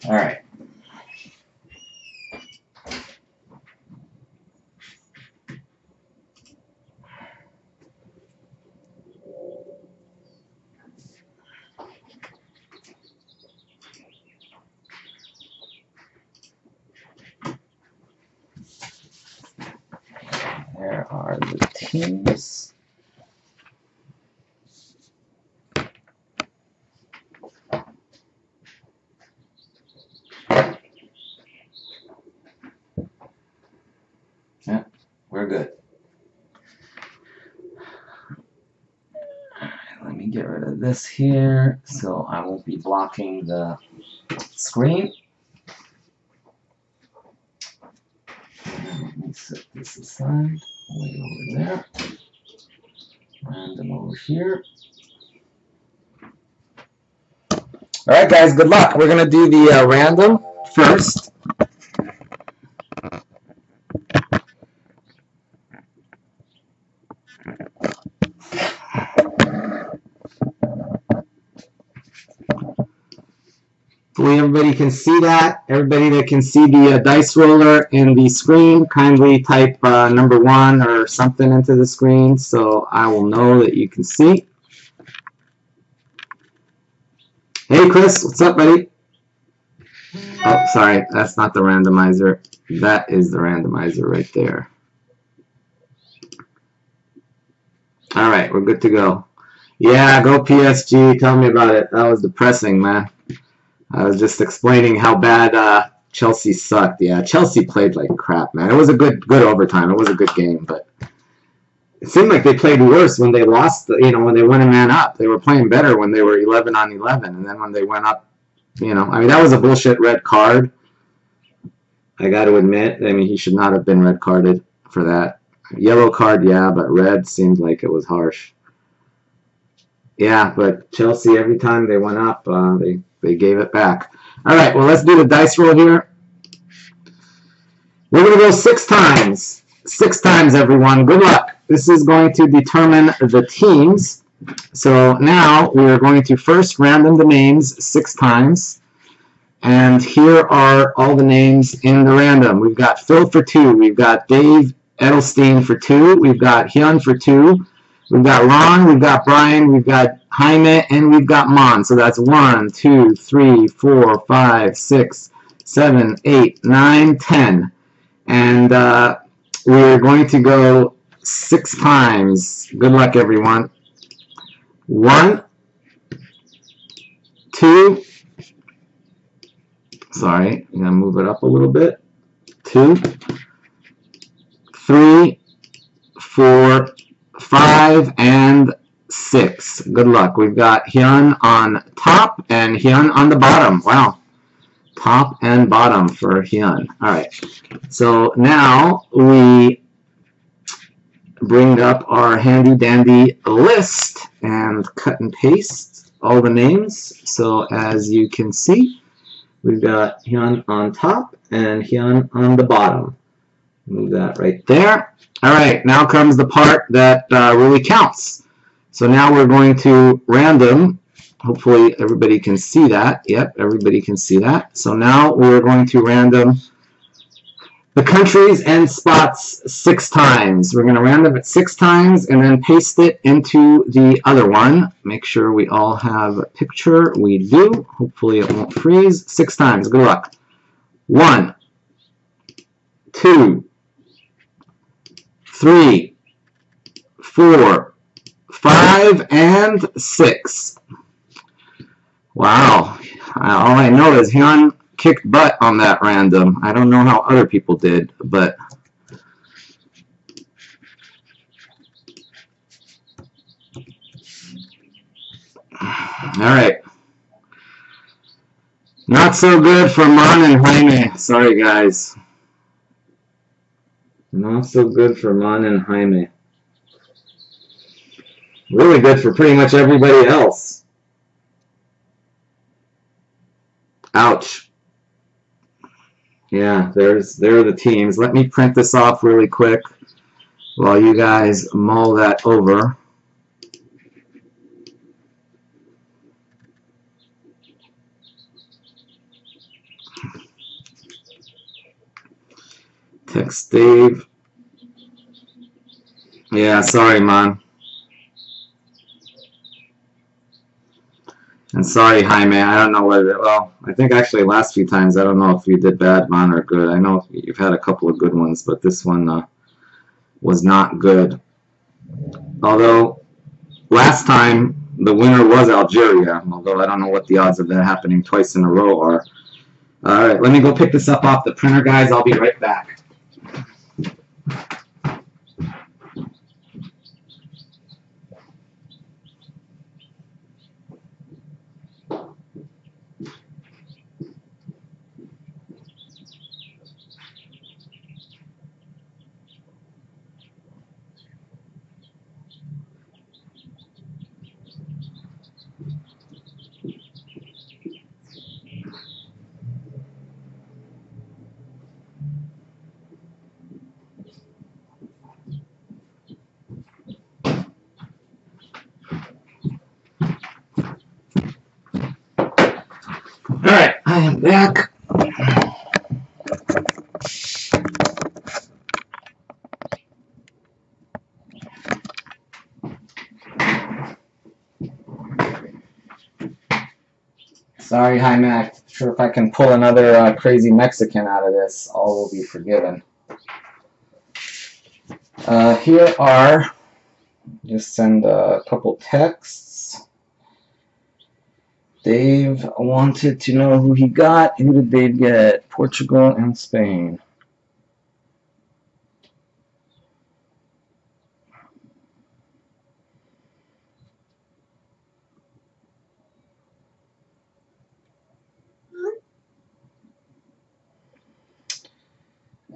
All right. There are the teams. Yeah, we're good. Let me get rid of this here so I won't be blocking the screen. Let me set this aside, way over there. Random over here. All right, guys, good luck. We're going to do the random first. Hopefully everybody can see that. Everybody that can see the dice roller in the screen, kindly type number 1 or something into the screen so I will know that you can see. Hey, Chris, what's up, buddy? Oh, sorry, that's not the randomizer. That is the randomizer right there. All right, we're good to go. Yeah, go PSG. Tell me about it. That was depressing, man. I was just explaining how bad Chelsea sucked. Yeah, Chelsea played like crap, man. It was a good overtime. It was a good game, but it seemed like they played worse when they lost. When they went a man up, they were playing better when they were 11 on 11, and then when they went up, I mean, that was a bullshit red card. I got to admit, I mean, he should not have been red carded for that. Yellow card, yeah, but red seemed like it was harsh. Yeah, but Chelsea, every time they went up, they gave it back. All right, well, let's do the dice roll here. We're going to go 6 times. 6 times, everyone. Good luck. This is going to determine the teams. So now we're going to first random the names 6 times. And here are all the names in the random. We've got Phil for 2. We've got Dave Edelstein for 2. We've got Hyun for 2. We've got Ron, we've got Brian, we've got Jaime, and we've got Mon. So that's 1, 2, 3, 4, 5, 6, 7, 8, 9, 10. And we're going to go 6 times. Good luck, everyone. 1, 2. Sorry, I'm going to move it up a little bit. 2, 3, 4, 5, and 6. Good luck. We've got Hyun on top and Hyun on the bottom. Wow. Top and bottom for Hyun. All right. So now we bring up our handy dandy list and cut and paste all the names. So as you can see, we've got Hyun on top and Hyun on the bottom. Move that right there. All right, now comes the part that really counts. So now we're going to random. Hopefully everybody can see that. Yep, everybody can see that. So now we're going to random the countries and spots 6 times. We're going to random it 6 times and then paste it into the other one. Make sure we all have a picture. We do. Hopefully it won't freeze. 6 times. Good luck. 1, 2, 3, 4, 5, and 6. Wow. All I know is Hyun kicked butt on that random. I don't know how other people did, but all right. Not so good for Mon and Jaime. Sorry, guys. Not so good for Mon and Jaime. Really good for pretty much everybody else. Ouch. Yeah, there are the teams. Let me print this off really quick while you guys mull that over. Text Dave. Yeah, sorry, man. And sorry, Jaime. I don't know whether. Well, I think actually last few times I don't know if you did bad, man, or good. I know you've had a couple of good ones, but this one was not good. Although last time the winner was Algeria. Although I don't know what the odds of that happening twice in a row are. All right, let me go pick this up off the printer, guys. I'll be right back. All right, I am back. Sorry, Jaime. I'm not sure if I can pull another crazy Mexican out of this. All will be forgiven. Here are, just send a couple texts. Dave wanted to know who he got. Who did Dave get? Portugal and Spain.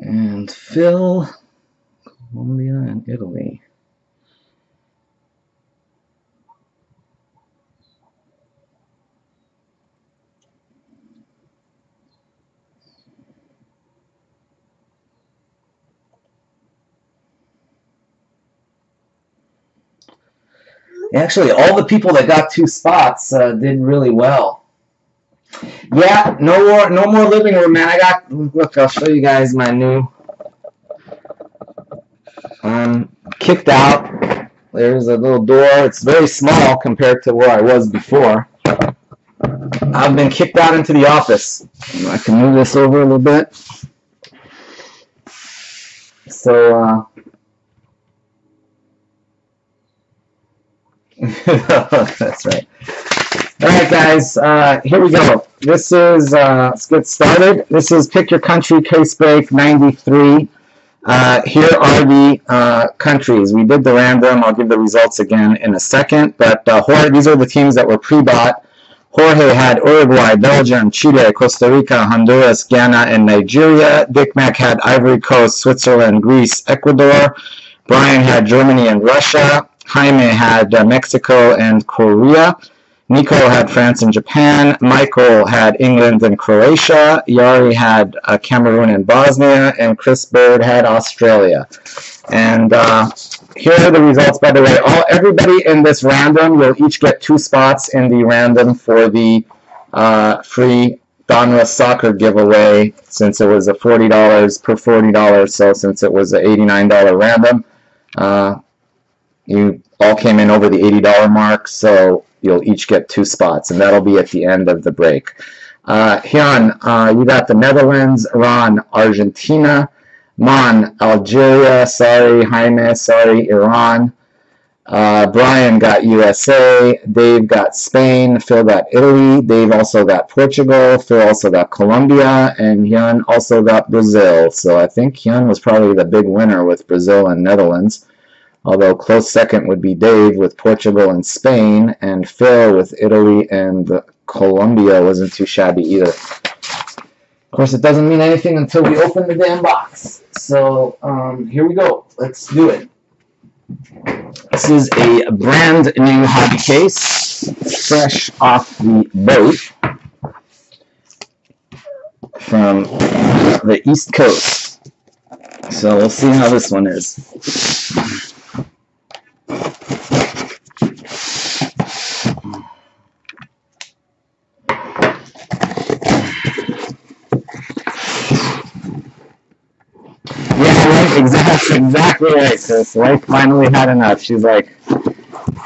And Phil, Colombia and Italy. Actually, all the people that got 2 spots did really well. Yeah, no more living room, man. I got, look, I'll show you guys my new, kicked out. There's a little door. It's very small compared to where I was before. I've been kicked out into the office. I can move this over a little bit. So, that's right. All right, guys, here we go. This is, let's get started. This is Pick Your Country Case Break 93. Here are the countries. We did the random. I'll give the results again in a second. But Jorge, these are the teams that were pre-bought. Jorge had Uruguay, Belgium, Chile, Costa Rica, Honduras, Ghana, and Nigeria. Dick Mac had Ivory Coast, Switzerland, Greece, Ecuador. Brian had Germany and Russia. Jaime had Mexico and Korea. Nico had France and Japan. Michael had England and Croatia. Yari had Cameroon and Bosnia. And Chris Bird had Australia. And here are the results, by the way. Everybody in this random will each get 2 spots in the random for the free Donruss soccer giveaway, since it was a $40 per $40. So since it was an $89 random, you all came in over the $80 mark, so you'll each get 2 spots, and that'll be at the end of the break. Hyun, you got the Netherlands. Ron, Argentina. Mon, Algeria. Sorry, Jaime. Sorry, Iran. Brian got USA. Dave got Spain. Phil got Italy. Dave also got Portugal. Phil also got Colombia. And Hyun also got Brazil. So I think Hyun was probably the big winner with Brazil and Netherlands. Although close second would be Dave with Portugal and Spain, and Phil with Italy and Colombia wasn't too shabby either. Of course, it doesn't mean anything until we open the damn box. So here we go. Let's do it. This is a brand new hobby case, fresh off the boat from the East Coast. So we'll see how this one is. Exactly right, Chris. Wife finally had enough. She's like,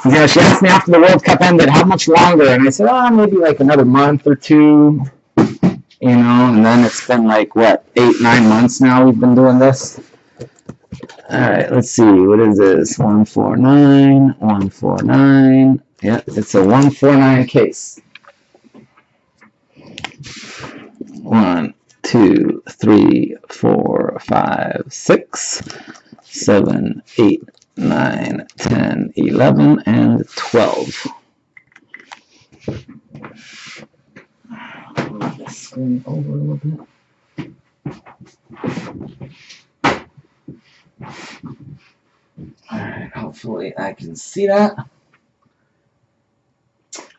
you know, she asked me after the World Cup ended, how much longer? And I said, oh, maybe like another month or two, you know, and then it's been like, what, 8, 9 months now we've been doing this. All right, let's see. What is this? 149, 149. Yeah, it's a 149 case. 1, 2, 3, 4, 5, 6, 7, 8, 9, 10, 11, and 12. Move the screen over a little bit. Alright, hopefully I can see that.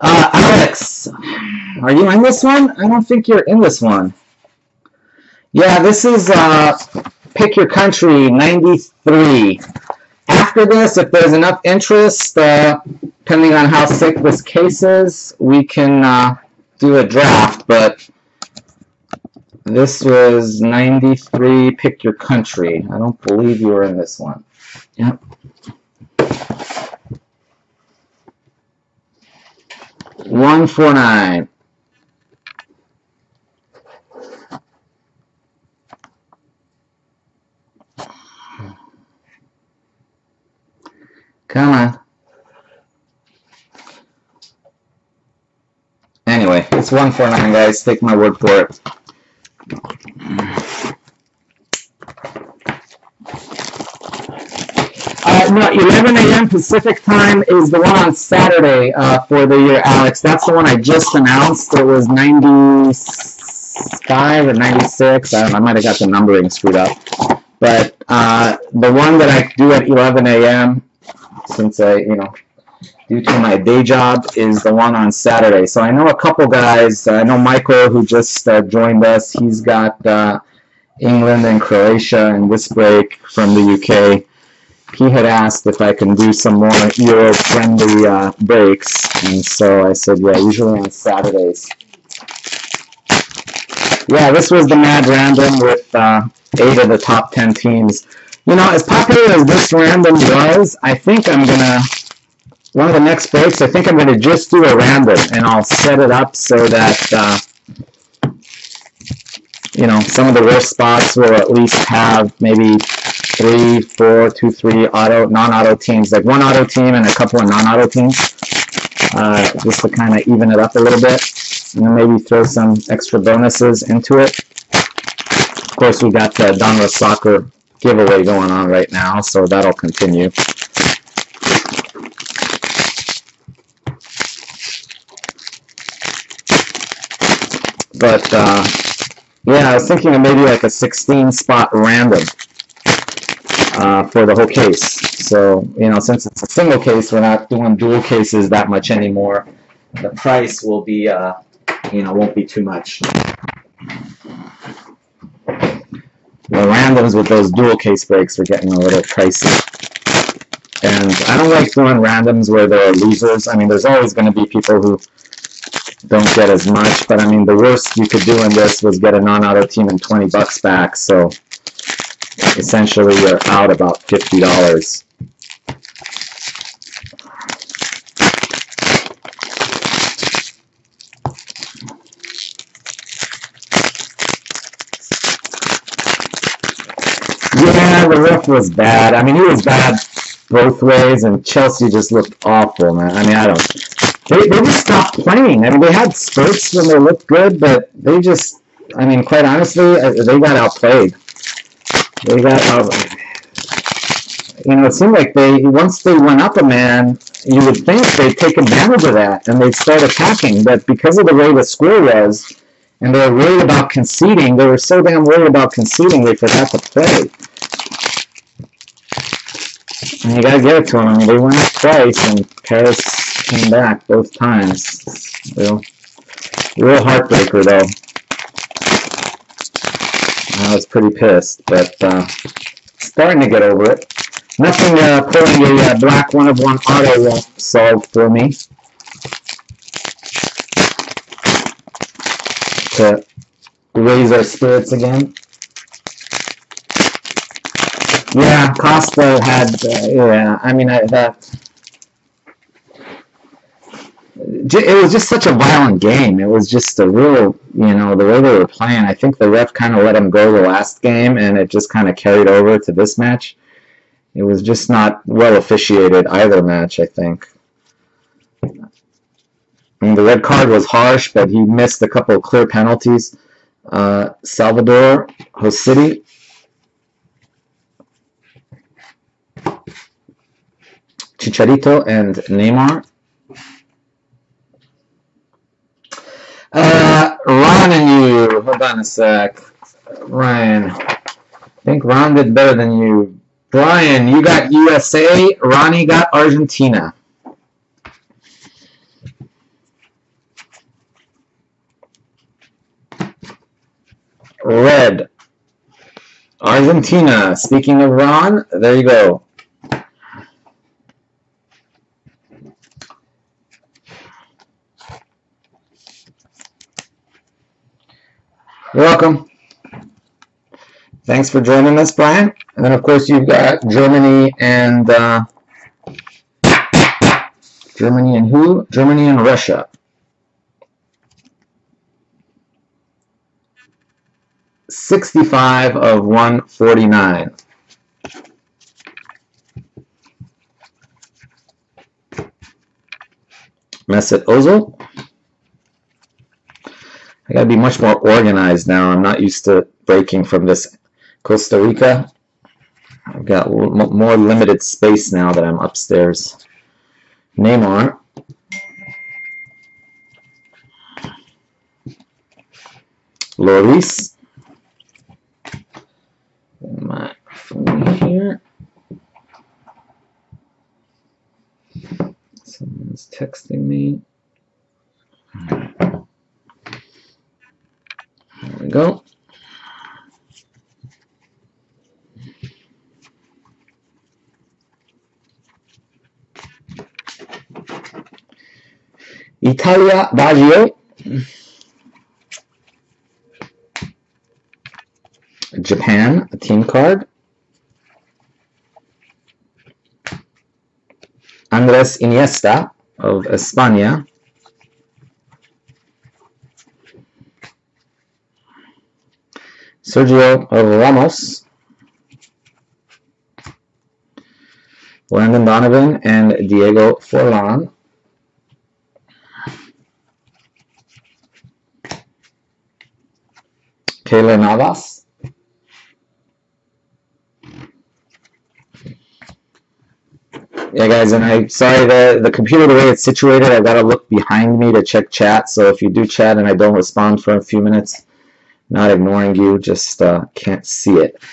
Alex, are you in this one? I don't think you're in this one. Yeah, this is Pick Your Country 93. After this, if there's enough interest, depending on how sick this case is, we can do a draft, but this was 93 Pick Your Country. I don't believe you were in this one. Yep. $149. Come on. Anyway, it's $149, guys. Take my word for it. No, 11 a.m. Pacific time is the one on Saturday for the year, Alex. That's the one I just announced. It was 95 or 96. I might have got the numbering screwed up. But the one that I do at 11 a.m., since I, due to my day job, is the one on Saturday. So I know a couple guys. I know Michael, who just joined us. He's got England and Croatia in this break from the UK. He had asked if I can do some more Euro-friendly breaks, and so I said, yeah, usually on Saturdays. Yeah, this was the Mad Random with 8 of the top 10 teams. As popular as this random was, I think I'm going to, one of the next breaks, I think I'm going to just do a random, and I'll set it up so that, some of the worst spots will at least have maybe 3, 4, 2, 3 non-auto teams, like one auto team and a couple of non-auto teams, just to kind of even it up a little bit, and then maybe throw some extra bonuses into it. Of course, we got the Donruss Soccer giveaway going on right now, so that'll continue. But yeah, I was thinking of maybe like a 16-spot random for the whole case. So, since it's a single case, we're not doing dual cases that much anymore. The price will be, won't be too much. The randoms with those dual case breaks are getting a little pricey. And I don't like doing randoms where there are losers. I mean, there's always going to be people who don't get as much, but I mean, the worst you could do in this was get a non-auto team and $20 back, so essentially you're out about $50. Yeah, the ref was bad. I mean, he was bad both ways, and Chelsea just looked awful, man. I mean, they just stopped playing. I mean, they had spurts when they looked good, but they just, I mean, quite honestly, they got outplayed. They got out. It seemed like once they went up a man, you would think they'd take advantage of that and they'd start attacking. But because of the way the score was, and they were worried about conceding, they were so damn worried about conceding, they forgot to play. And you gotta give it to them. I mean, they went up twice, and Paris came back both times. Real heartbreaker, though. I was pretty pissed, but starting to get over it. Nothing pulling a black 1-of-1 auto won't solve for me. To raise our spirits again. Yeah, Costa had, yeah, I mean, it was just such a violent game. It was just a real, you know, the way they were playing. I think the ref kind of let him go the last game, and it just kind of carried over to this match. It was just not well officiated either match, I think. I mean, the red card was harsh, but he missed a couple of clear penalties. Salvador Hosidi. Chicharito and Neymar. Ron and you. Hold on a sec. Ryan. I think Ron did better than you. Brian, you got USA. Ronnie got Argentina. Red. Argentina. Speaking of Ron, there you go. You're welcome. Thanks for joining us, Brian. And then, of course, you've got Germany and Germany and who? Germany and Russia. $65 of $149. Mesut Ozil. I gotta be much more organized now. I'm not used to breaking from this Costa Rica. I've got more limited space now that I'm upstairs. Neymar. Lloris. My phone here. Someone's texting me. There we go. Italia Baggio. Japan, a team card. Andres Iniesta of España. Sergio Ramos. Landon Donovan and Diego Forlan. Keylor Navas. Yeah, guys, and I'm sorry, the computer, the way it's situated, I've got to look behind me to check chat, so if you do chat and I don't respond for a few minutes, not ignoring you, just can't see it.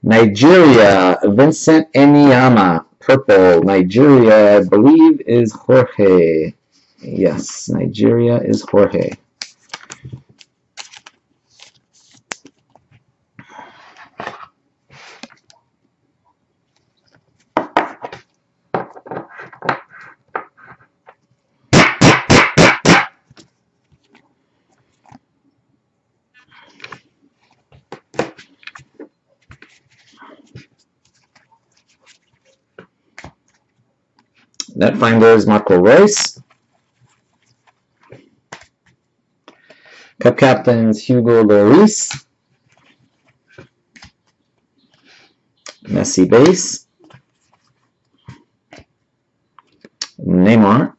Nigeria, Vincent Enyama, purple. Nigeria, I believe, is Jorge. Yes, Nigeria is Jorge. Netfinder is Marco Reus. Cup captains Hugo Lloris. Messi base. Neymar.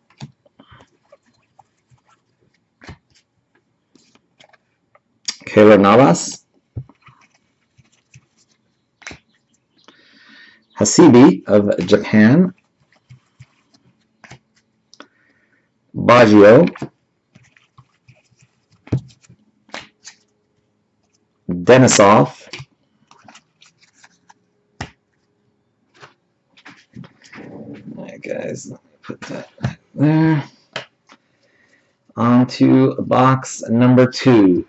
Keylor Navas. Hasibi of Japan. Baggio. Denisov. Alright, guys, let me put that there. On to box number 2.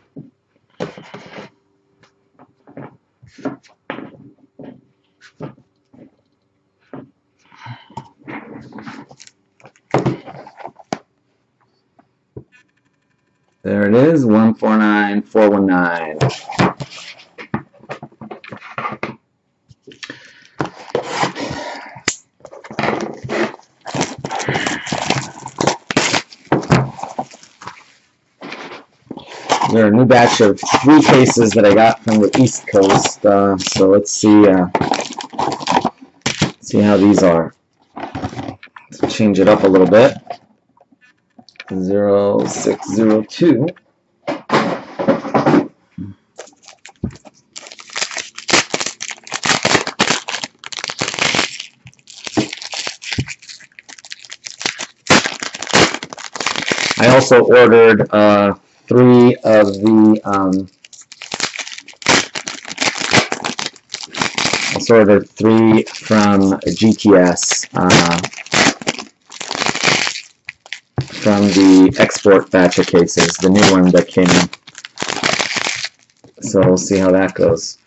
There it is, 149419. There are a new batch of 3 cases that I got from the East Coast. So let's see how these are. Let's change it up a little bit. 0602. I also ordered 3 of the ordered 3 from GTS from the export batch of cases, the new one that came in. So we'll see how that goes.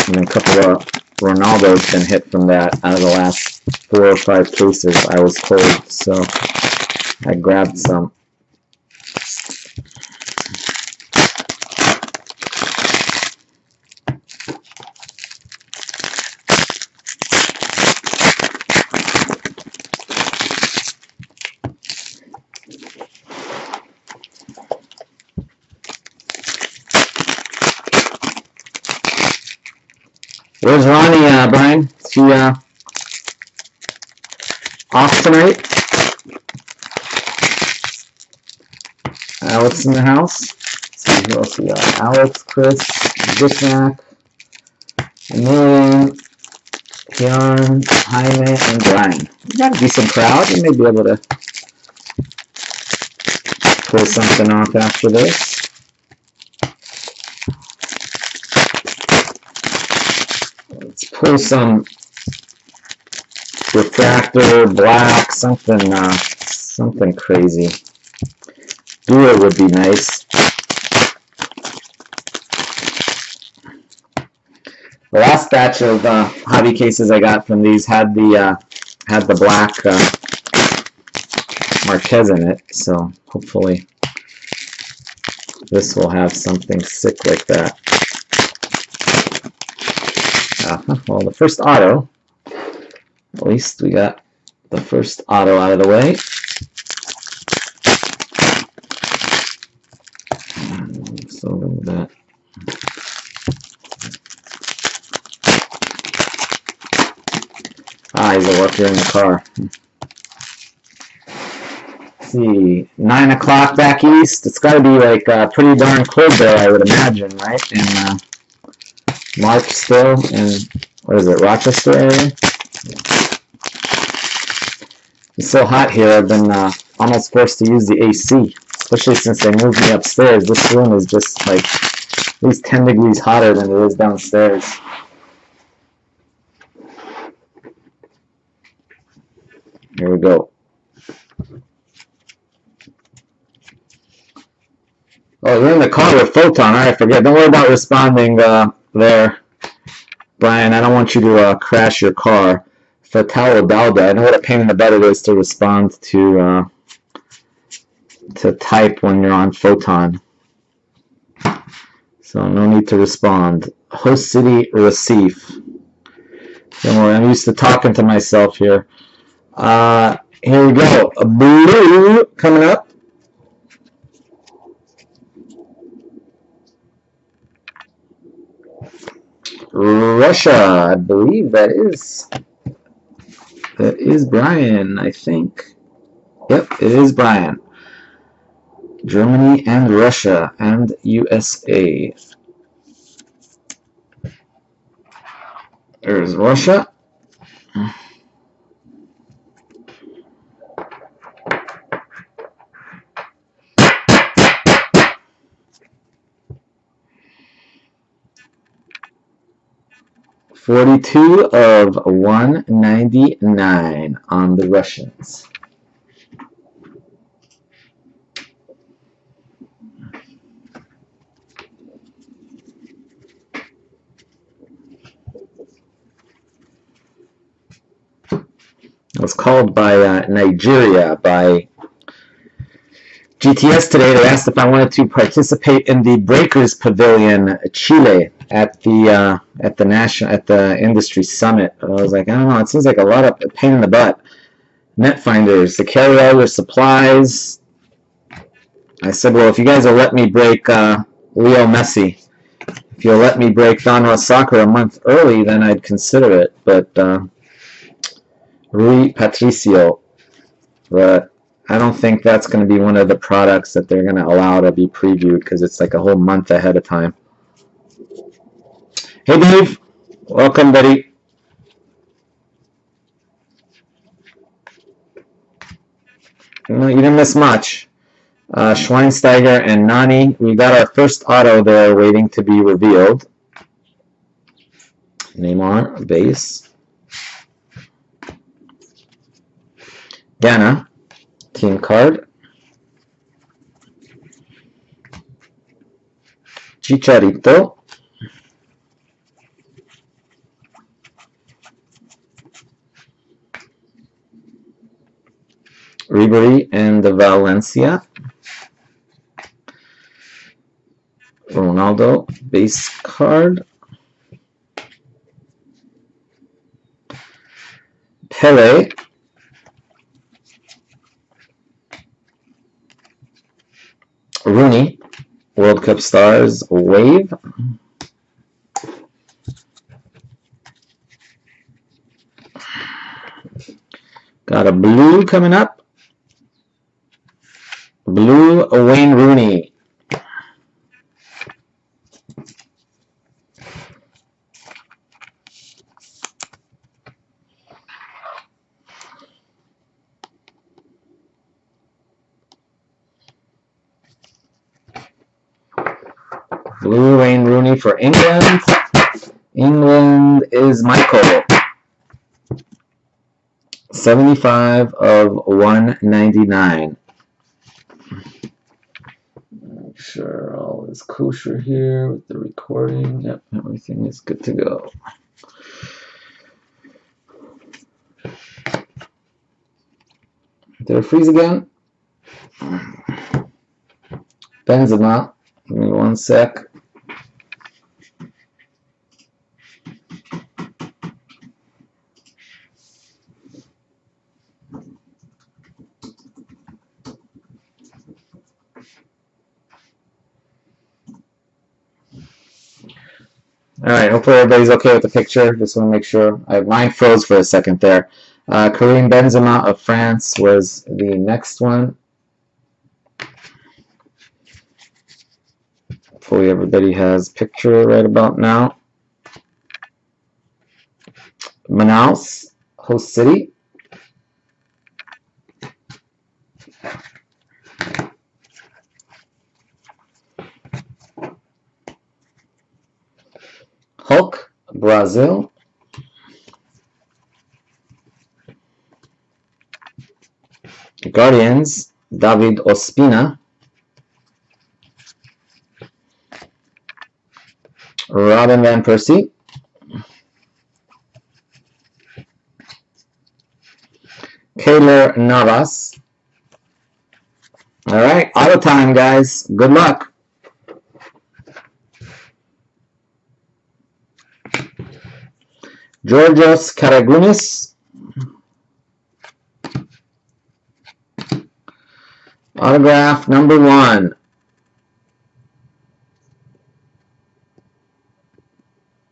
And a couple of Ronaldo's been hit from that out of the last 4 or 5 cases, I was told. So I grabbed some. Where's Ronnie, Brian? Is she off tonight? Alex in the house. Let's see who else we got. Alex, Chris, Dishnack, Emilian, Hyun, Jaime, and Brian. We got a decent crowd. We may be able to pull something off after this. Let's pull some refractor, black, something crazy. Duo would be nice. The last batch of hobby cases I got from these had the black Marquez in it, so hopefully this will have something sick like that. Well, the first auto, at least we got the first auto out of the way. So look at that. He's a worker in the car. Let's see, 9 o'clock back east. It's got to be like pretty darn cold there, I would imagine, right? In March still, in what is it, Rochester area? It's so hot here. I've been almost forced to use the AC. Especially since they moved me upstairs. This room is just like at least 10 degrees hotter than it is downstairs. Here we go. Oh, you're in the car with Photon. Alright, forget. Don't worry about responding there, Brian. I don't want you to crash your car. Fatalo Dalda. I know what a pain in the butt it is to respond to type when you're on Photon. So no need to respond. Host City Recife. Don't worry, I'm used to talking to myself here. Here we go. A blue coming up. Russia, I believe that is Brian, I think. Yep, it is Brian. Germany and Russia and USA. There's Russia. $42 of $199 on the Russians. It was called by Nigeria, by GTS today. They asked if I wanted to participate in the Breakers Pavilion, Chile, at the industry summit. I was like, I don't know. It seems like a lot of pain in the butt. Net finders to carry all your supplies. I said, well, if you guys will let me break Leo Messi, if you'll let me break Donruss Soccer a month early, then I'd consider it. But Rui Patricio, but I don't think that's going to be one of the products that they're going to allow to be previewed because it's like a whole month ahead of time. Hey, Dave. Welcome, buddy. You didn't miss much. Schweinsteiger and Nani. We got our first auto there waiting to be revealed. Neymar, base. Ghana, team card. Chicharito. Ribery and Valencia. Ronaldo, base card. Pele. Rooney, World Cup Stars, wave. Got a blue coming up. Blue Wayne Rooney. Blue Wayne Rooney for England. England is Michael. 75 of 199. Make sure all is kosher here with the recording. Yep, everything is good to go. Did it freeze again? Benzema. Give me one sec. Alright, hopefully everybody's okay with the picture. Just want to make sure. Mine froze for a second there. Karim Benzema of France was the next one. Hopefully everybody has picture right about now. Manaus, host city. Hulk, Brazil. Guardians, David Ospina. Robin Van Persie. Keylor Navas. All right, auto time, guys. Good luck. Georgios Karagounis. Autograph number 1.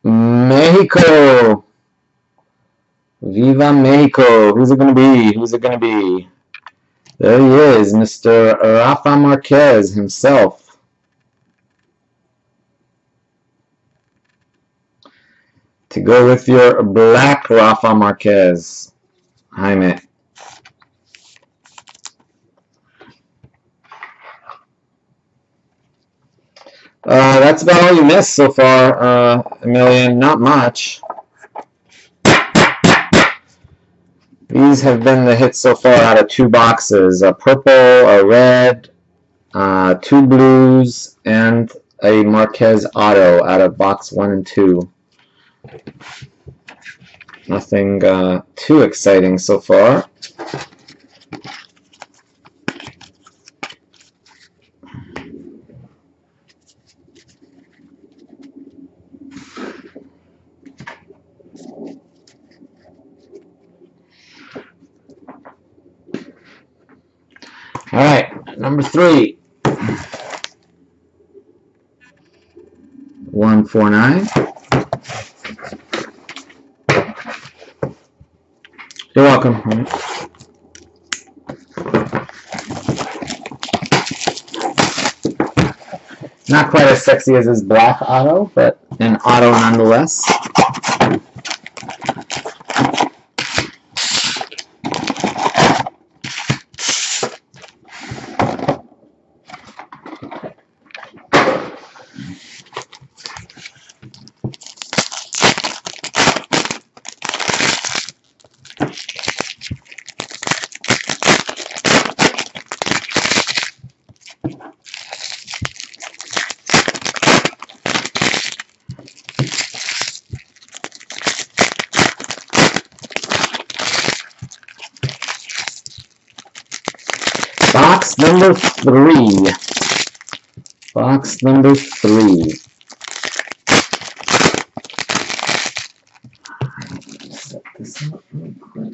Mexico. Viva Mexico. Who's it going to be? Who's it going to be? There he is, Mr. Rafa Marquez himself. To go with your black Rafa Marquez. Jaime. That's about all you missed so far, Emilian. Not much. These have been the hits so far out of 2 boxes. A purple, a red, 2 blues, and a Marquez auto out of box 1 and 2. Nothing too exciting so far. All right, number 3. 149. You're welcome. Not quite as sexy as his black auto, but an auto nonetheless. Box number 3. Box number 3. Set this up real quick.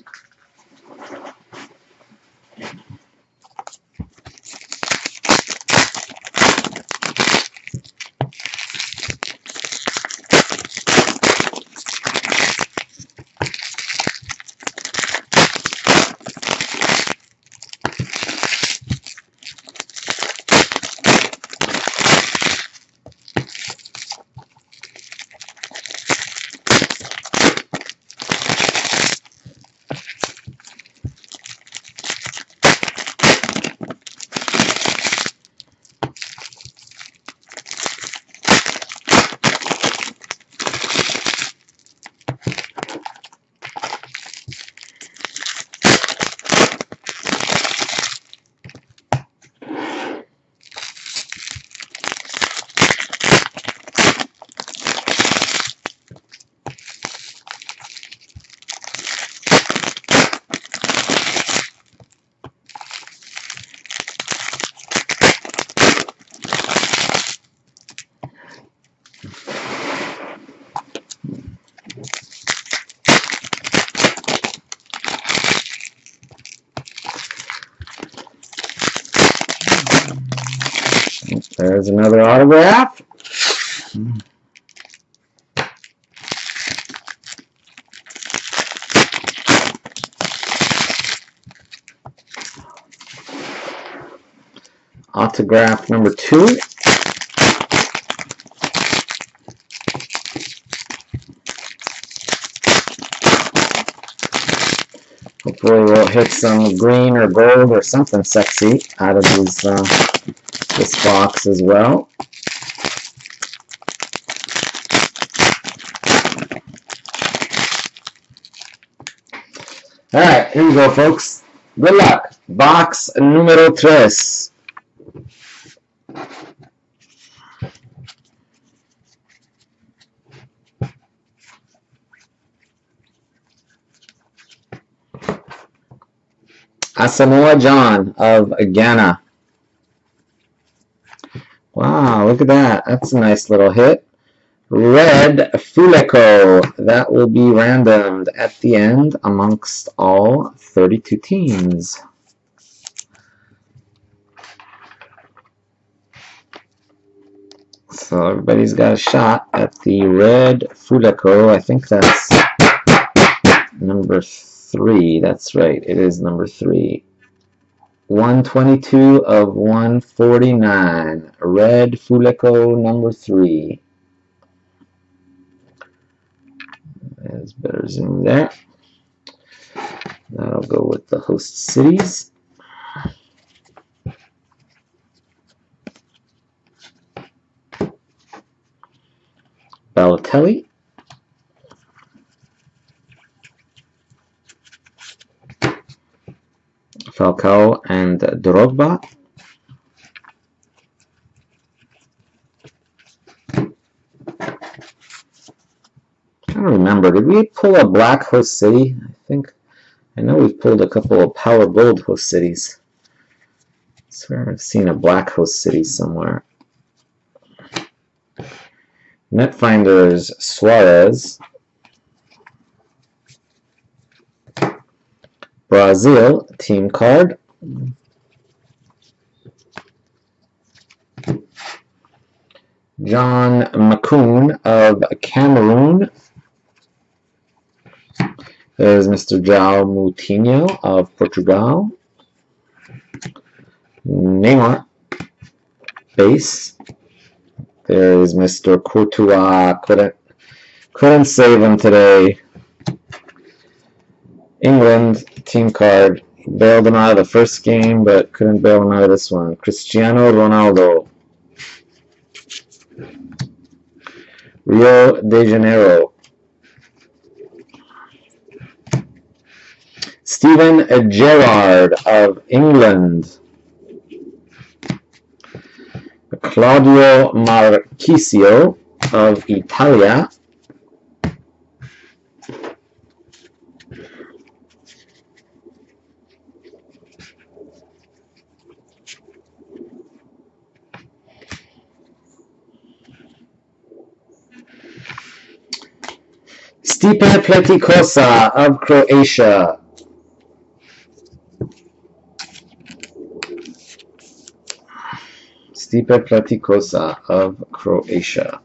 There's another autograph. Autograph number 2. Hopefully we'll hit some green or gold or something sexy out of these, this box as well. Alright, here we go, folks. Good luck. Box número 3. Asamoah John of Ghana. Wow, look at that. That's a nice little hit. Red Fuleco. That will be randomed at the end amongst all 32 teams. So everybody's got a shot at the Red Fuleco. I think that's number 3. That's right. It is number 3. 122 of 149. Red Fuleco number 3. There's better zoom there. That'll go with the host cities. Balotelli. Falcao and Drogba. I don't remember. Did we pull a black host city? I know we've pulled a couple of power gold host cities. I swear I've seen a black host city somewhere. Netfinders Suarez. Brazil team card. John McCoon of Cameroon. There's Mr. João Moutinho of Portugal. Neymar, base. There is Mr. Courtois. Couldn't save him today. England, team card. Bailed him out of the first game, but couldn't bail him out of this one. Cristiano Ronaldo. Rio de Janeiro. Steven Gerrard of England. Claudio Marchisio of Italia. Stipe Pletikosa of Croatia. Stipe Pletikosa of Croatia.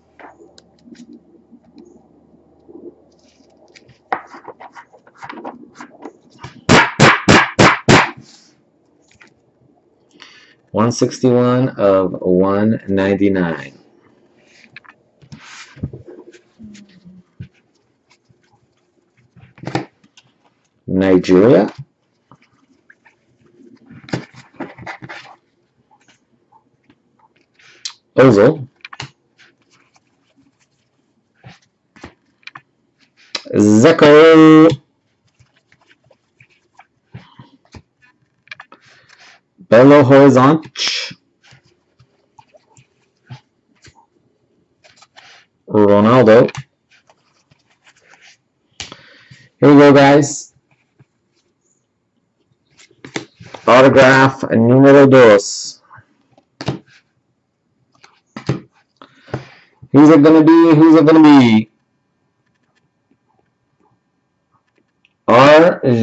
$161 of $199. Nigeria. Ozil. Zeko. Belo Horizonte. Ronaldo. Here we go, guys. Autograph número 2. Who's it gonna be? Who's it gonna be? Argentina.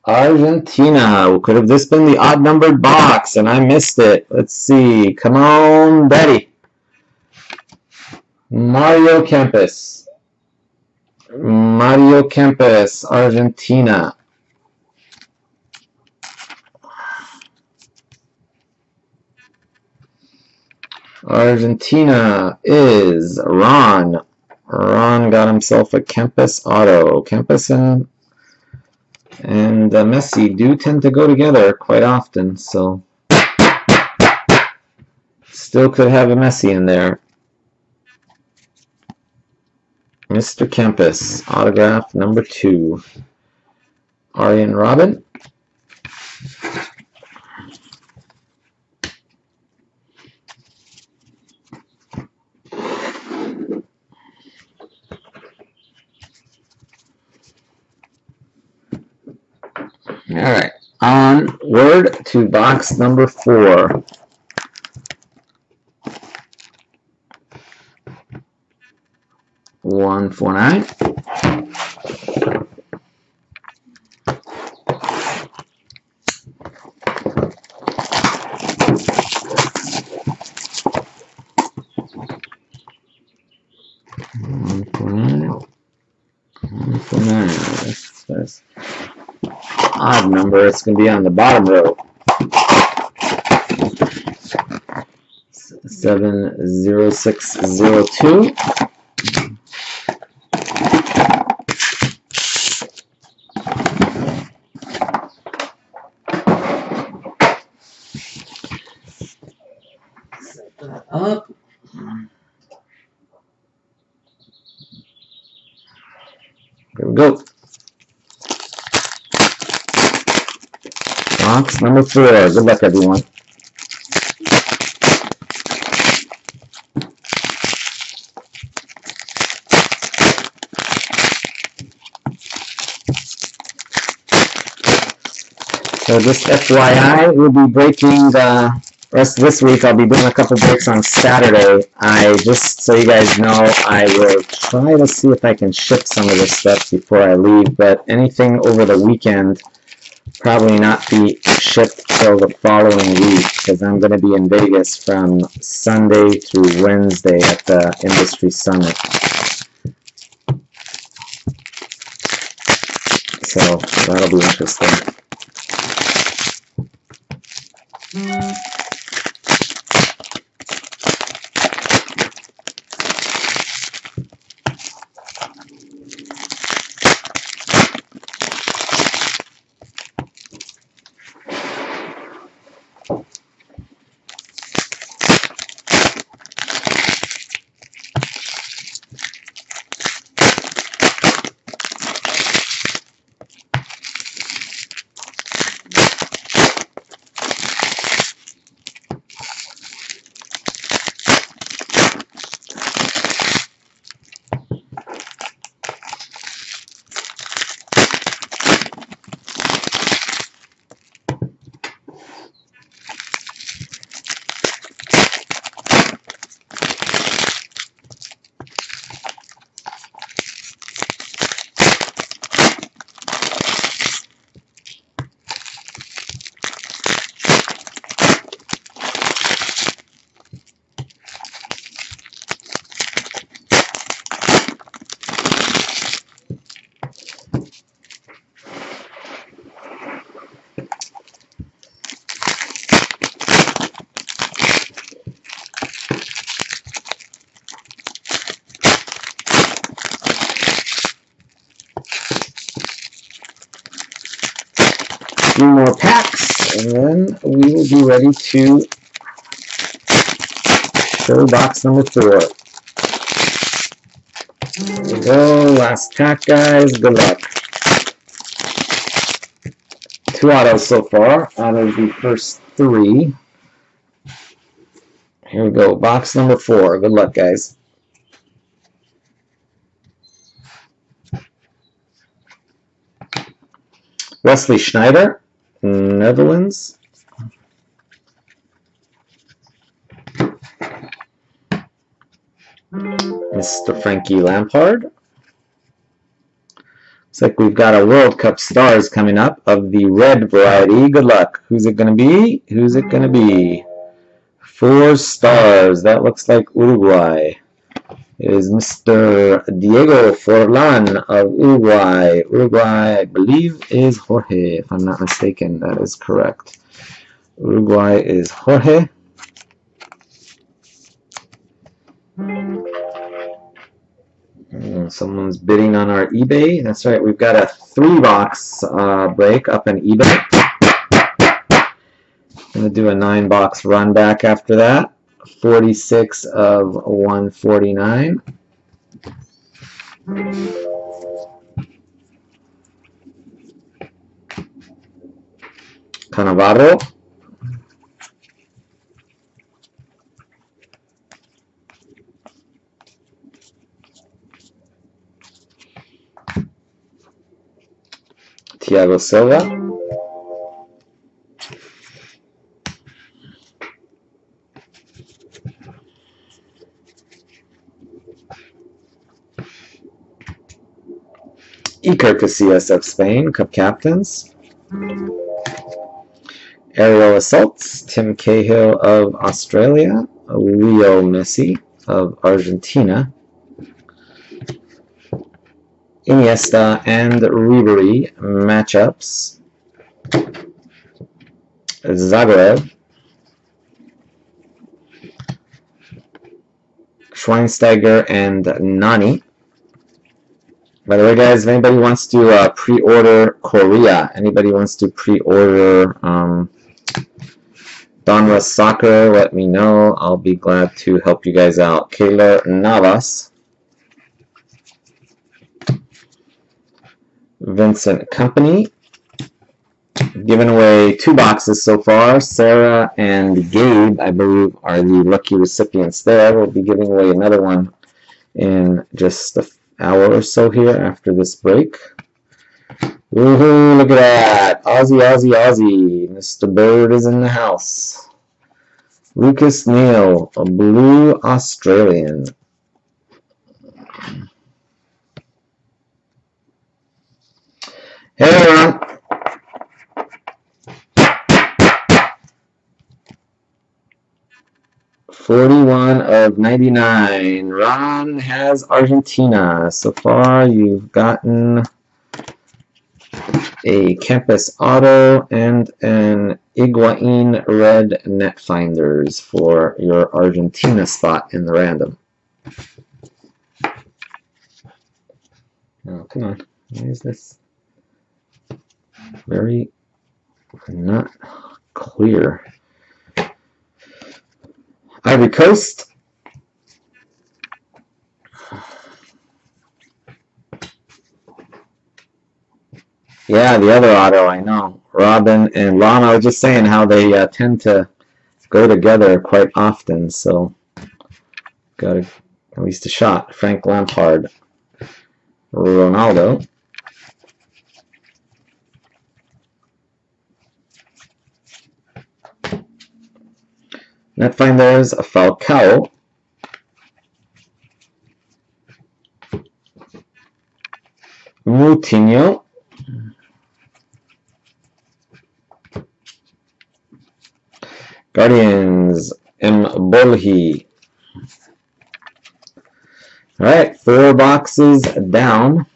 Argentina. Could have this been the odd numbered box and I missed it? Let's see. Come on, Betty. Mario Kempes. Mario Kempes, Argentina. Argentina is Ron. Ron got himself a Kempes auto. Kempes and Messi do tend to go together quite often, so still could have a Messi in there. Mr. Kempes, autograph number 2. Arjen Robben. Alright, onward to box number 4. $149. That's odd number. It's going to be on the bottom row. 70602. Up. Here we go. Box number 4. Good luck, everyone. So just FYI, we'll be breaking the rest of this week. I'll be doing a couple breaks on Saturday. Just so you guys know, I will try to see if I can ship some of this stuff before I leave, but anything over the weekend, Probably not be shipped till the following week because I'm going to be in Vegas from Sunday through Wednesday at the Industry Summit. So that'll be interesting. Few more packs, and then we will be ready to show box number 4. Here we go, last pack, guys. Good luck. 2 autos so far out of the first 3. Here we go, box number 4. Good luck, guys. Wesley Schneider, Netherlands. Mr. Frankie Lampard. Looks like we've got a World Cup stars coming up of the red variety. Good luck. Who's it going to be? Who's it going to be? 4 stars. That looks like Uruguay. It is Mr. Diego Forlan of Uruguay. Uruguay, I believe, is Jorge, if I'm not mistaken. That is correct. Uruguay is Jorge. Someone's bidding on our eBay. That's right. We've got a 3-box break up in eBay. I'm going to do a 9-box run back after that. 46 of 149. Cannavaro. Thiago Silva. Iker Casillas of Spain, Cup Captains. Aerial Assaults, Tim Cahill of Australia. Leo Messi of Argentina. Iniesta and Ribery matchups. Zagreb. Schweinsteiger and Nani. By the way, guys, if anybody wants to pre-order Korea, anybody wants to pre-order Donruss Soccer, let me know. I'll be glad to help you guys out. Keylor Navas. Vincent Kompany. Given away 2 boxes so far. Sarah and Gabe, I believe, are the lucky recipients there. We'll be giving away another one in just a hour or so here after this break. Woohoo, look at that. Aussie, Aussie, Aussie. Mr. Bird is in the house. Lucas Neal, a blue Australian. Hey, everyone. 41 of 99. Ron has Argentina. So far, you've gotten a Campus Auto and an Higuain Red Net Finders for your Argentina spot in the random. Oh, come on. Why is this very not clear? Ivory Coast. Yeah, the other auto, I know. Robin and Lon, I was just saying how they tend to go together quite often, so got at least a shot. Frank Lampard. Ronaldo. Netfinders, Falcao. Moutinho. Guardians, Mbolhi. All right, 4 boxes down.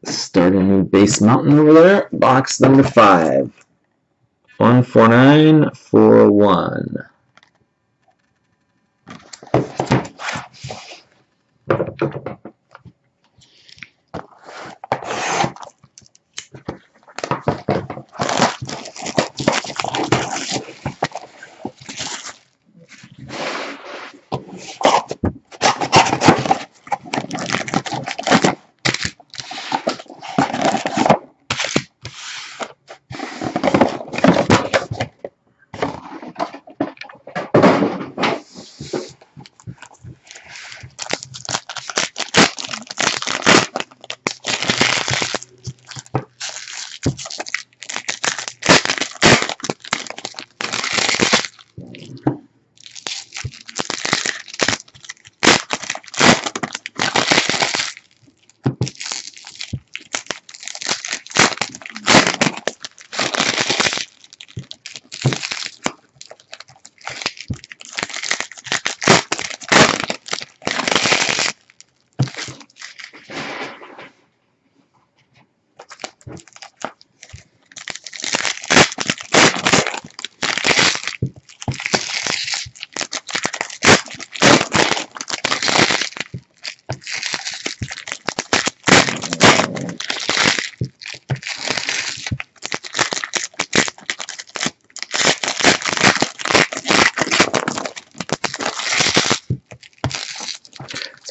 Start a new base mountain over there. Box number 5. 14941.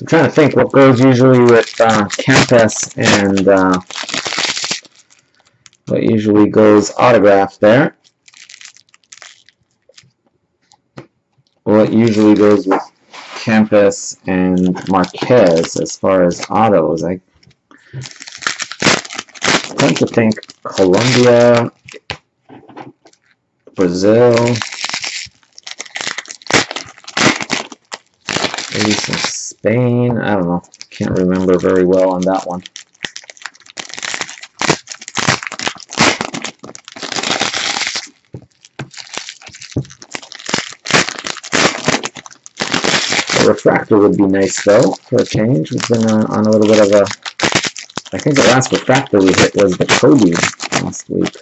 I'm trying to think what goes usually with Campus and what usually goes autograph there. What usually goes with Campus and Marquez as far as autos. I tend to think Colombia, Brazil, maybe some Spain. I don't know. Can't remember very well on that one. A refractor would be nice though for a change. We've been on a little bit of a. I think the last refractor we hit was the Kobe last week.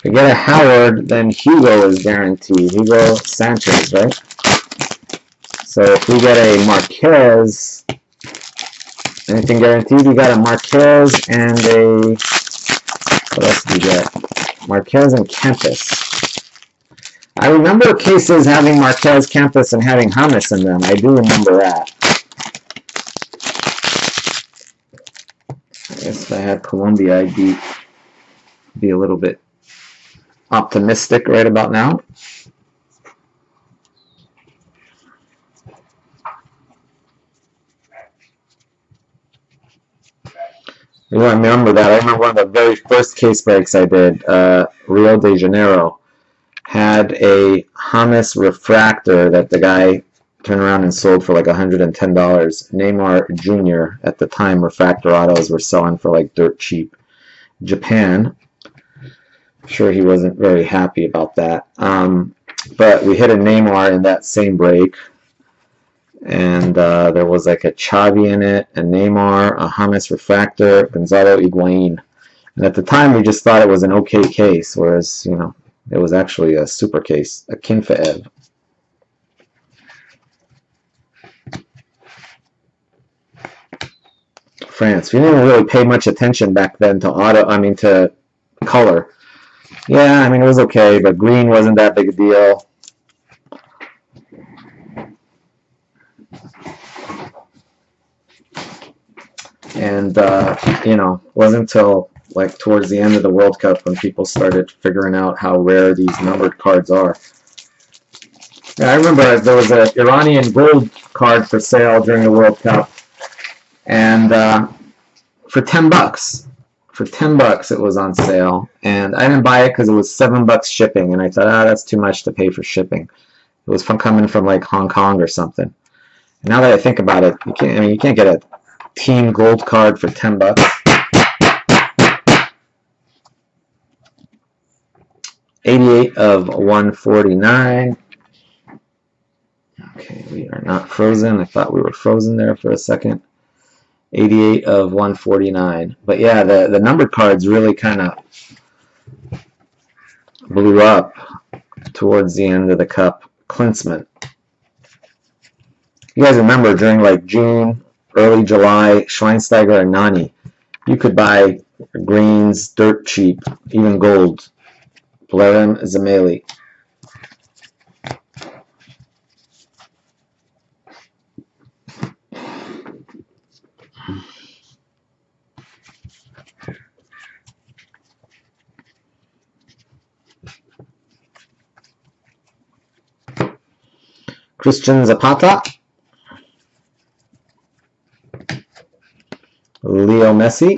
If we get a Howard, then Hugo is guaranteed. Hugo Sanchez, right? So if we get a Marquez, Anything guaranteed? You got a Marquez and a... What else did you get? Marquez and Campus. I remember cases having Marquez, Campus, and having hummus in them. I do remember that. I guess if I had Colombia, I'd be a little bit optimistic right about now. You remember that. I remember one of the very first case breaks I did, Rio de Janeiro, had a hummus refractor that the guy turned around and sold for like $110. Neymar Jr. at the time, refractor autos were selling for like dirt cheap. Japan, I'm sure he wasn't very happy about that. But we hit a Neymar in that same break. And there was like a Xavi in it, a Neymar, a hummus refractor, Gonzalo Higuain. And at the time, we just thought it was an okay case, whereas, you know, it was actually a super case, a Kinfeev. France. We didn't really pay much attention back then to to color. Yeah, I mean, it was okay, but green wasn't that big a deal. And, you know, it wasn't until like towards the end of the World Cup when people started figuring out how rare these numbered cards are. Yeah, I remember there was an Iranian gold card for sale during the World Cup, and for $10. For $10 it was on sale, and I didn't buy it because it was $7 shipping, and I thought, that's too much to pay for shipping. It was coming from like Hong Kong or something. And now that I think about it, you can't get a team gold card for $10. $88 of 149. Okay, we are not frozen. I thought we were frozen there for a second. 88 of 149. But yeah, the numbered cards really kind of blew up towards the end of the cup. Klinsmann. You guys remember during like June, early July, Schweinsteiger and Nani, you could buy greens dirt cheap, even gold. Blerem Zameli. Christian Zapata. Leo Messi.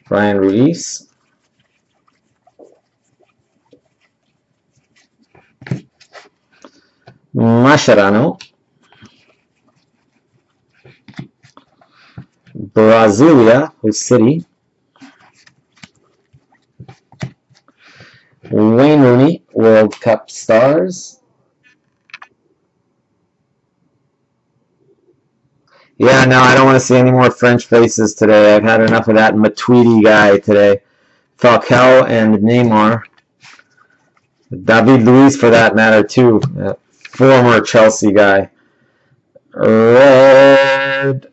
Brian Ruiz. Mascherano. Brasilia, who's City. Wayne Rooney, World Cup Stars. Yeah, no, I don't want to see any more French faces today. I've had enough of that Matuidi guy today. Falcao and Neymar. David Luiz, for that matter, too. Former Chelsea guy. Red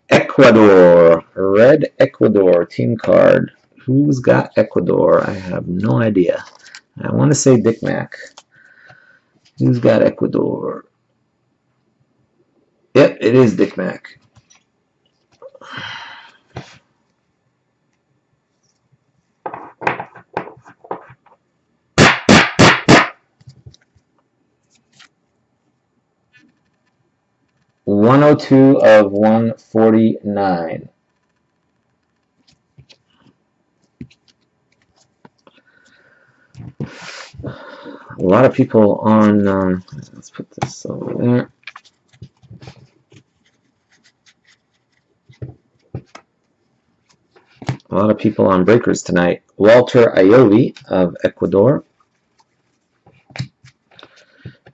Ecuador. Red Ecuador team card. Who's got Ecuador? I have no idea. I want to say Dick Mac. Who's got Ecuador? Yep, it is Dick Mac. $102 of 149. A lot of people on, let's put this over there. A lot of people on breakers tonight. Walter Ayovi of Ecuador.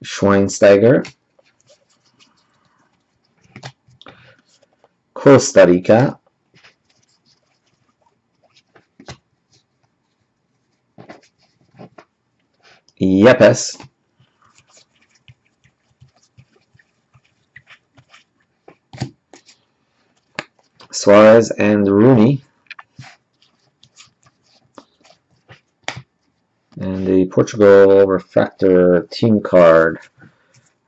Schweinsteiger. Costa Rica. Yepes. Suarez and Rooney. And the Portugal refractor team card.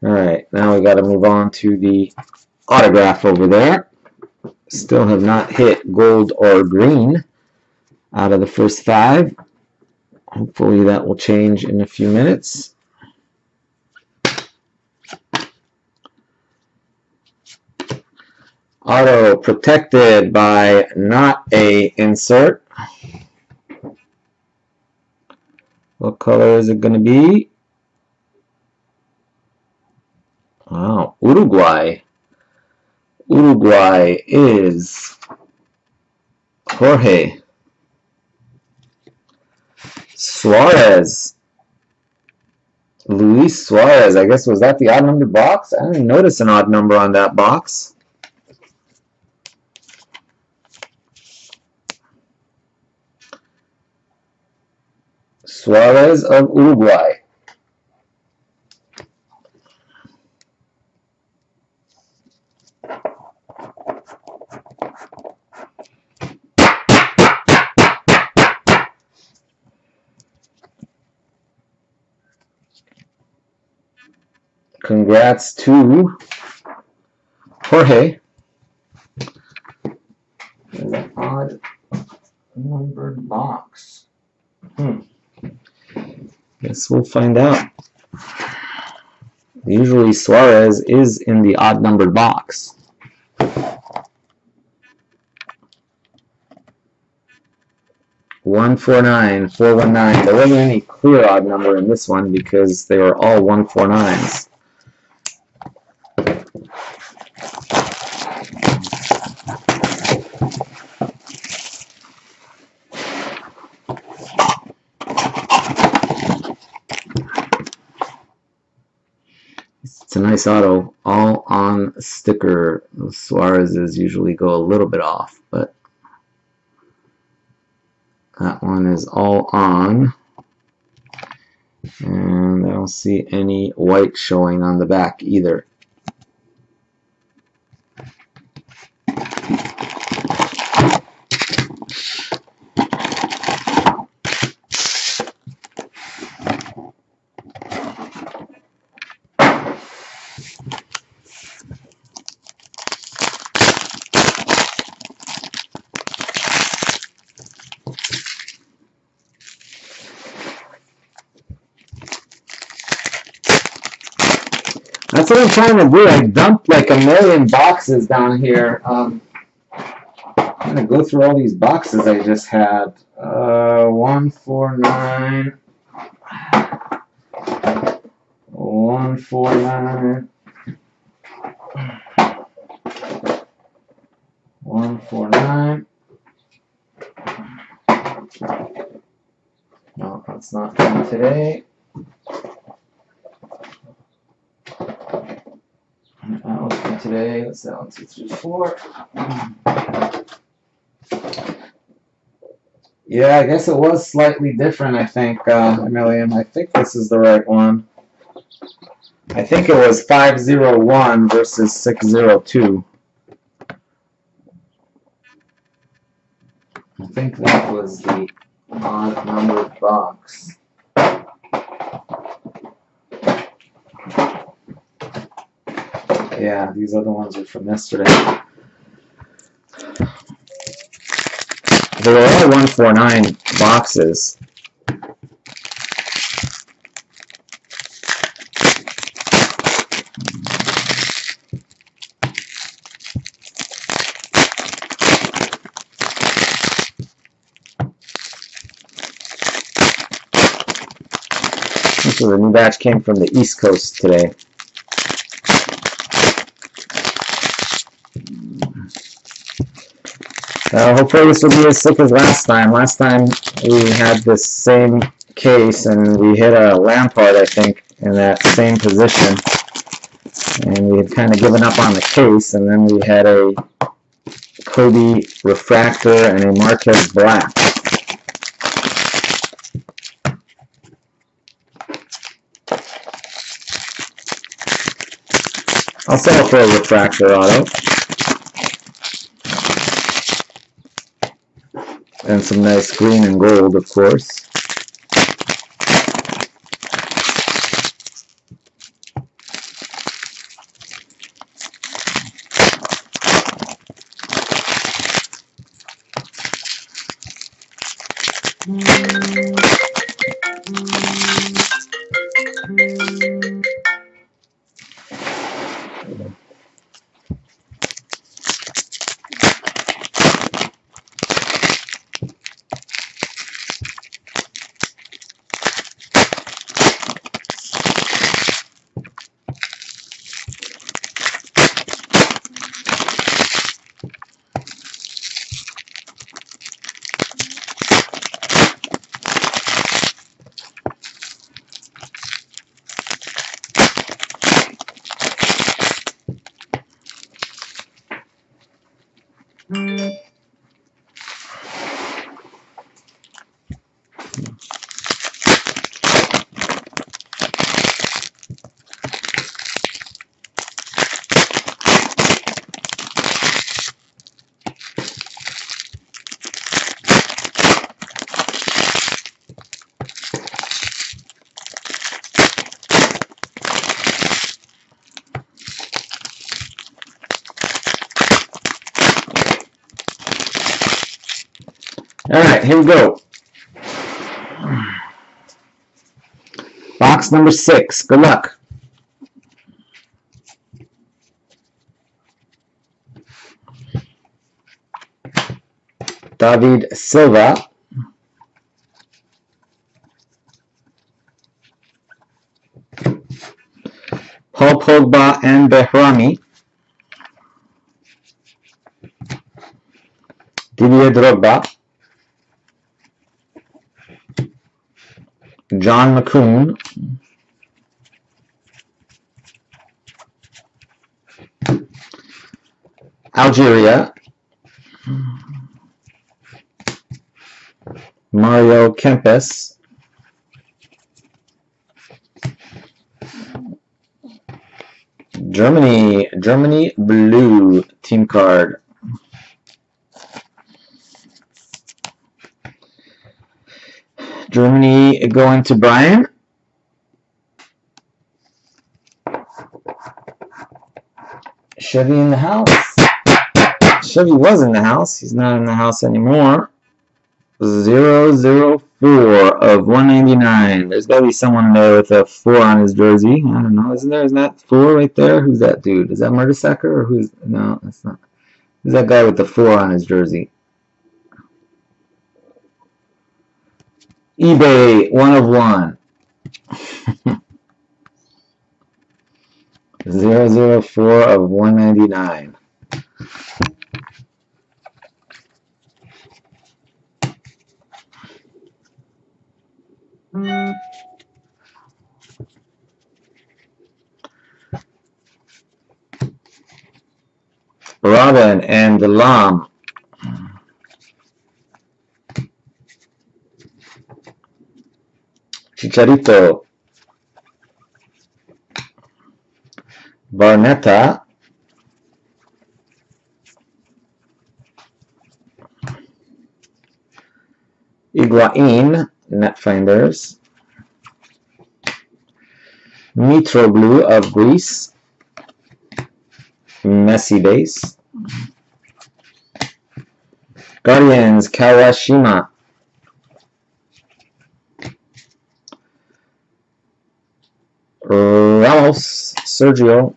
Alright, now we got to move on to the autograph over there. Still have not hit gold or green out of the first 5. Hopefully that will change in a few minutes. Auto protected by not a insert. What color is it going to be? Wow, Uruguay. Uruguay is Jorge. Suarez. Luis Suarez. I guess, was that the odd numbered box? I didn't notice an odd number on that box. Suarez of Uruguay. Congrats to Jorge. There's an odd numbered box. Guess we'll find out. Usually Suarez is in the odd numbered box. $149, $419. There wasn't any clear odd number in this one because they were all 149s. It's a nice auto, all on sticker. Suarez's usually go a little bit off, but that one is all on. And I don't see any white showing on the back either. That's what I'm trying to do. I dumped like a million boxes down here. I'm going to go through all these boxes I just had. 149. 149. 149. No, that's not from today. That was from today. Let's see, 1, 2, 3, 4. Yeah, I guess it was slightly different, I think, Million. I think this is the right one. I think it was 501 versus 602. I think that was the odd numbered box. Yeah, these other ones are from yesterday. They were all 149 boxes. So the new batch came from the East Coast today. Hopefully this will be as sick as last time. Last time we had this same case and we hit a Lampard, I think, in that same position. And we had kind of given up on the case, and then we had a Kobe refractor and a Marquez black. I'll settle for a refractor auto. And some nice green and gold, of course. Alright, here we go. Box number 6. Good luck. David Silva. Paul Pogba and Behrami. Didier Drogba. John McCoon. Algeria. Mario Kempes. Germany blue team card. Germany going to Brian. Chevy in the house. Chevy was in the house. He's not in the house anymore. 004 of 199. There's got to be someone there with a 4 on his jersey. I don't know. Isn't there? Isn't that 4 right there? Who's that dude? Is that Mertesacker or who's? No, that's not. Who's that guy with the 4 on his jersey? eBay 1 of 1. 004 of 199. Robin and the Lam. Chicharito. Barnetta. Higuain, Netfinders. Mitroglou of Greece. Messi base. Guardians, Kawashima. Ramos, Sergio.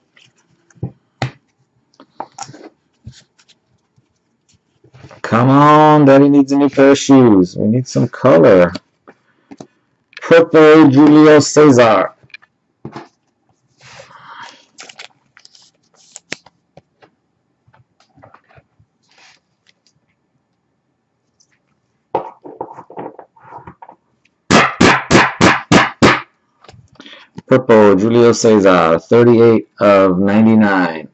Come on, Daddy needs a new pair of shoes. We need some color. Purple, Julio Cesar. Purple, Julio Cesar, 38 of 99.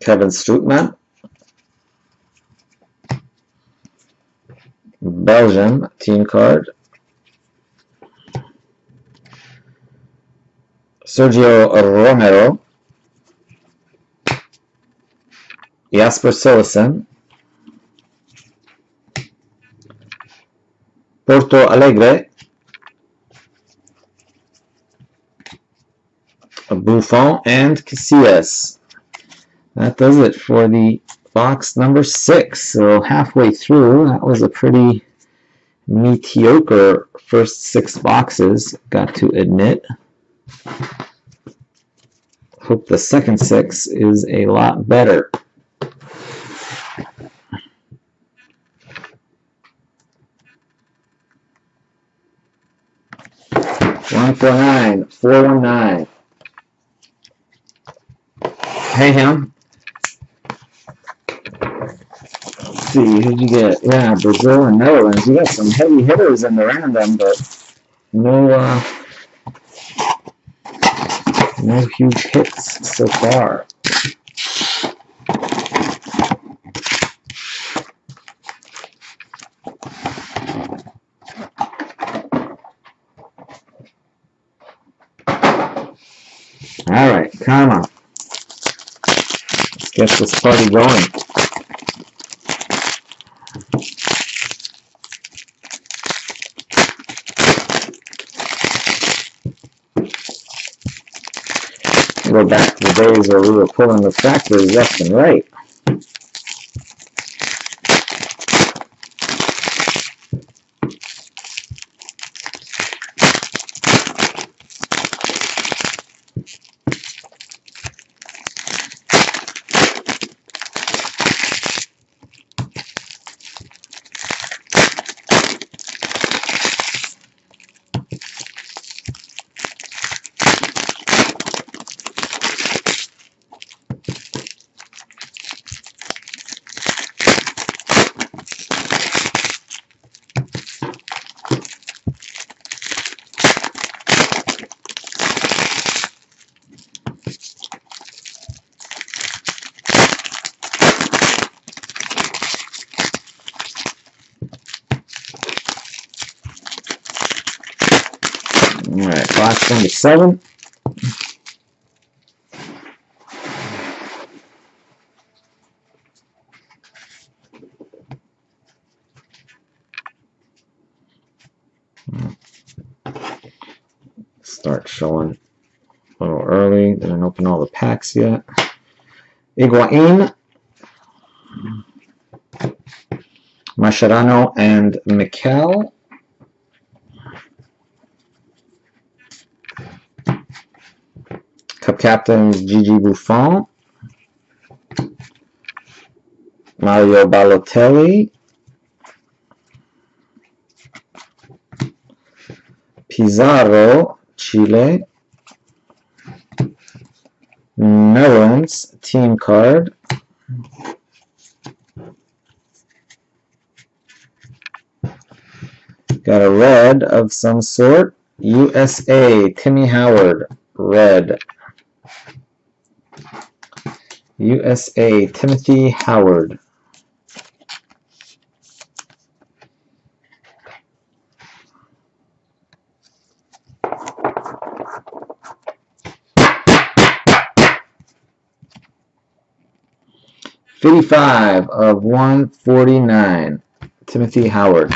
Kevin Strootman. Belgium team card. Sergio Romero. Jasper Cillessen, Porto Alegre, Buffon, and Casillas. That does it for the box number 6. So halfway through, that was a pretty mediocre first 6 boxes, got to admit. Hope the second 6 is a lot better. One four nine 419. Hey, him. Let's see, who'd you get? Yeah, Brazil and Netherlands. You got some heavy hitters in the random, but no huge hits so far. All right, come on. Let's get this party going. Go back to the days where we were pulling the factories left and right. Alright, box number 7. Start showing a little early. Didn't open all the packs yet. Higuain, Mascherano, and Mikel. Cup captains Gigi Buffon, Mario Balotelli, Pizarro, Chile, Netherlands team card, got a red of some sort, USA, Timmy Howard, red. USA, Timothy Howard. $55 of 149, Timothy Howard.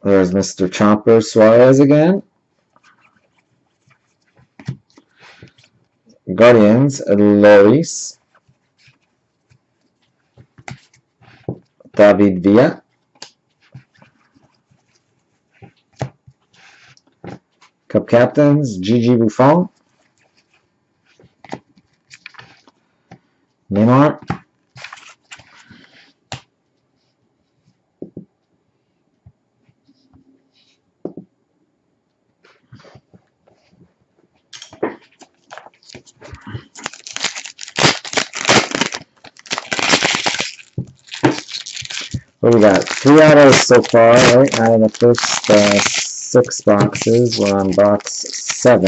There's Mr. Chomper Suarez again. Guardians, Loris, David Villa, Cup captains, Gigi Buffon, Neymar, well, we got 3 autos so far, right? Out of the first 6 boxes. We're on box 7.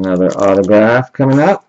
Another autograph coming up.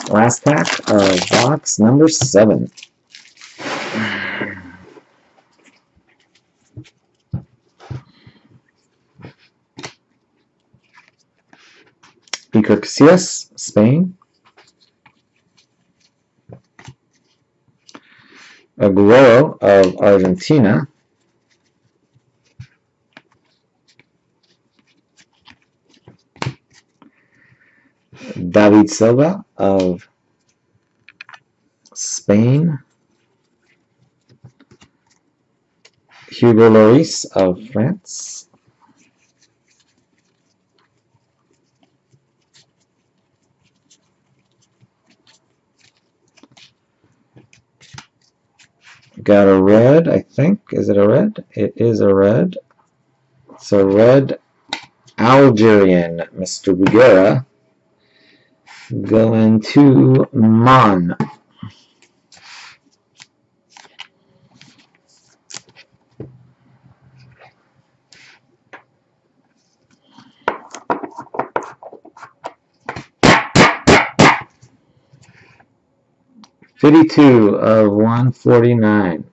Last pack of box number 7. Iker Casillas, Spain. Aguero of Argentina. David Silva of Spain. Hugo Lloris of France. Got a red, I think. Is it a red? It is a red. It's a red Algerian, Mr. Bugera. Going to Mon. $52 of 149.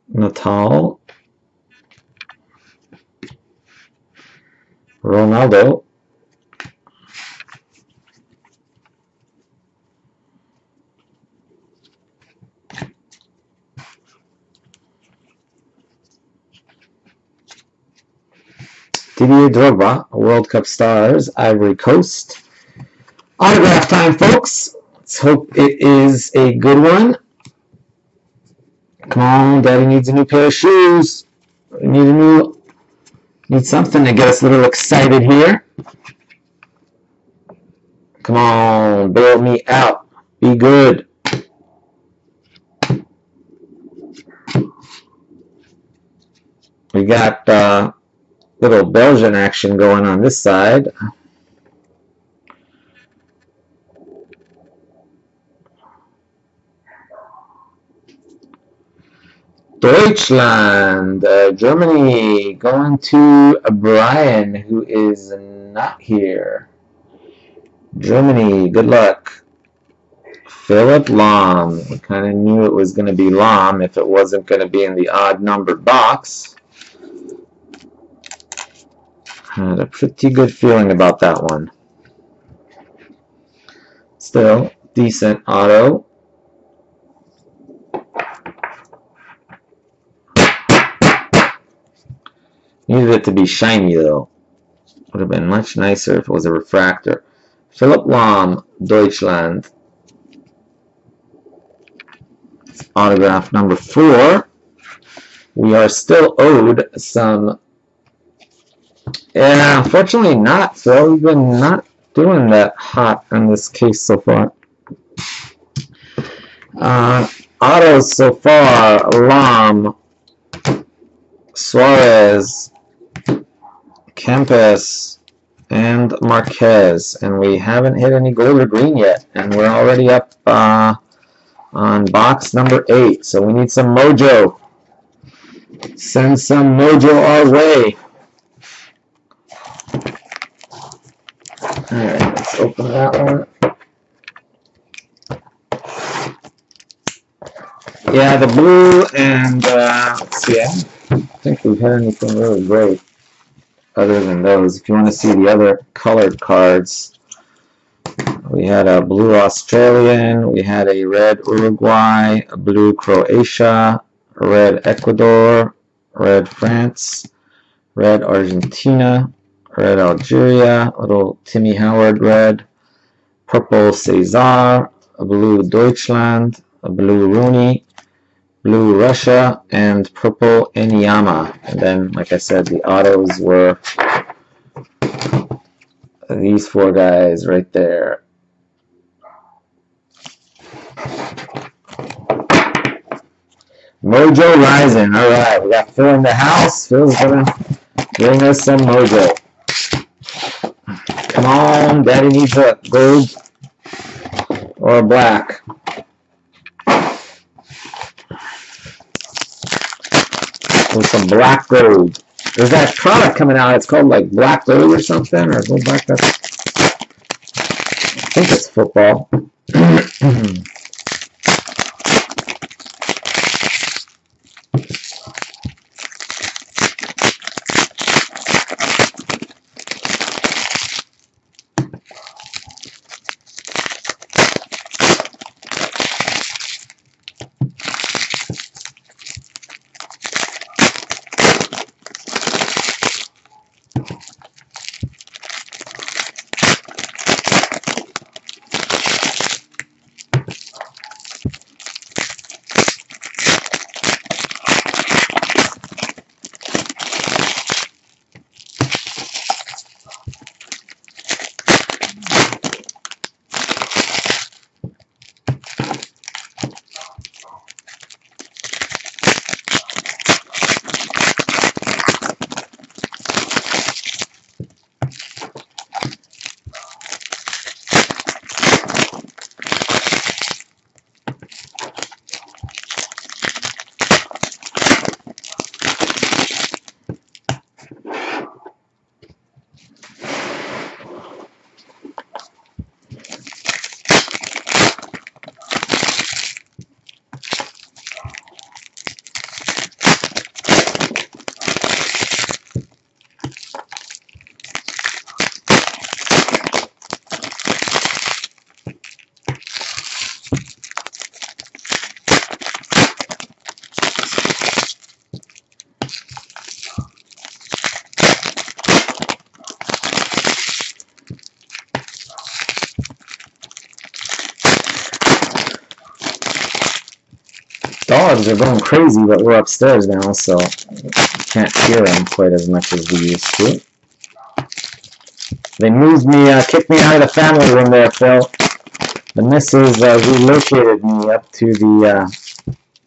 Natal. Ronaldo. Didier Drogba, World Cup Stars, Ivory Coast. Autograph time, folks. Let's hope it is a good one. Come on, Daddy needs a new pair of shoes. Need something to get us a little excited here. Come on, bail me out. Be good. We got little Belgian action going on this side. Deutschland, Germany, going to Brian, who is not here. Germany, good luck. Philip Lahm. We kind of knew it was going to be Lahm if it wasn't going to be in the odd numbered box. Had a pretty good feeling about that one. Still, decent auto. Needed it to be shiny though. Would have been much nicer if it was a refractor. Philip Lahm, Deutschland. Autograph number 4. We are still owed some. Yeah, unfortunately not, Phil. We've been not doing that hot in this case so far. Autos so far, Lahm, Suarez, Kempes, and Marquez. And we haven't hit any gold or green yet. And we're already up on box number 8. So we need some mojo. Send some mojo our way. Alright, let's open that one. Yeah, the blue and, let's see, I don't think we've had anything really great other than those. If you want to see the other colored cards, we had a blue Australian, we had a red Uruguay, a blue Croatia, a red Ecuador, red France, red Argentina, red Algeria, little Timmy Howard red, purple Cesar, a blue Deutschland, a blue Rooney, blue Russia, and purple Enyama. And then, like I said, the autos were these four guys right there. Mojo Rising. All right, we got Phil in the house. Phil's gonna bring us some mojo. Come on, Daddy needs a gold or a black. With some black gold. There's that product coming out. It's called like Black Gold or something, or Gold Black. I think it's football. Dogs are going crazy, but we're upstairs now, so can't hear them quite as much as we used to. They moved me, kicked me out of the family room there, Phil. The missus relocated me up to the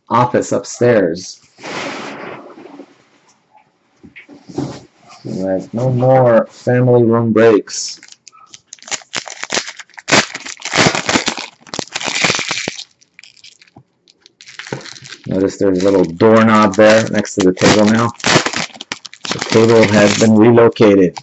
office upstairs. Like, no more family room breaks. Notice there's a little doorknob there next to the table now. The table has been relocated.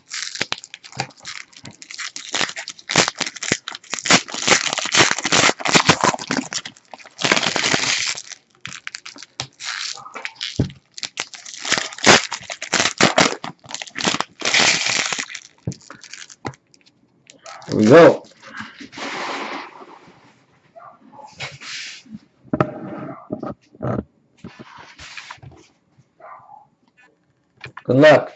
Here we go. Good luck.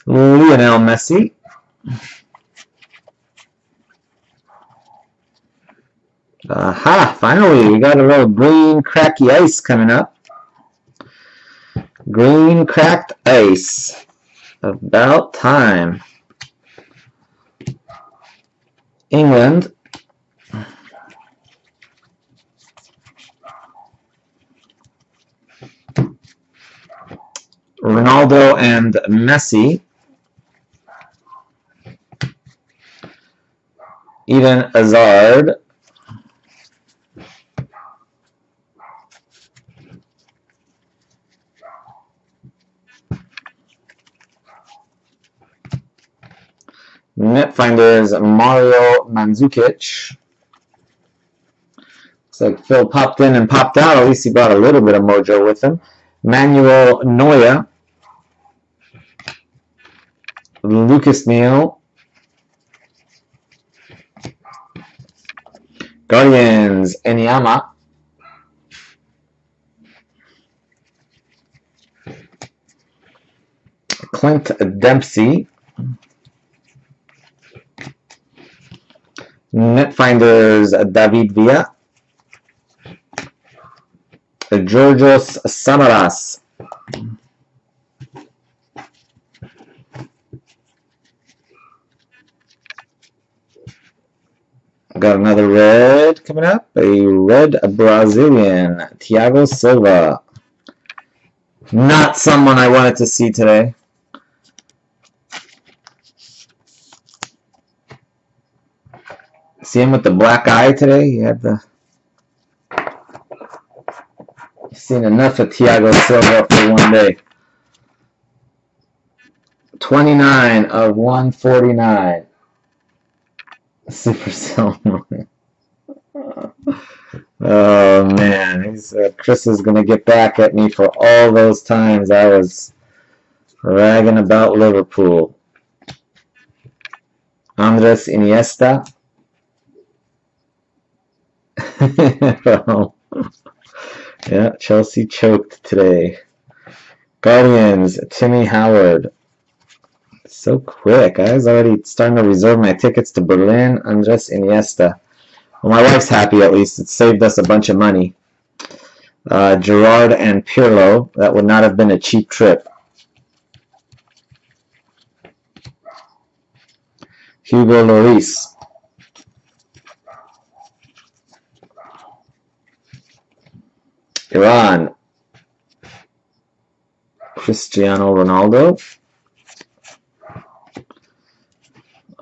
Lionel Messi. Aha, finally, we got a little green cracky ice coming up. Green cracked ice. About time. England. Ronaldo and Messi. Eden Hazard. Net finder is Mario Mandzukic. Looks like Phil popped in and popped out. At least he brought a little bit of mojo with him. Manuel Neuer. Lucas Neal. Guardians, Enyama. Clint Dempsey. Netfinders, David Villa. Georgios Samaras. Got another red coming up. A red Brazilian, Thiago Silva. Not someone I wanted to see today. See him with the black eye today? He had the... I've seen enough of Thiago Silva for one day. 29 of 149. Super Silver. Oh man, Chris is gonna get back at me for all those times I was ragging about Liverpool. Andres Iniesta. Well, yeah, Chelsea choked today. Guardians, Timmy Howard. So quick. I was already starting to reserve my tickets to Berlin. Andres Iniesta. Well, my wife's happy at least. It saved us a bunch of money. Gerard and Pirlo. That would not have been a cheap trip. Hugo Lloris. Iran. Cristiano Ronaldo.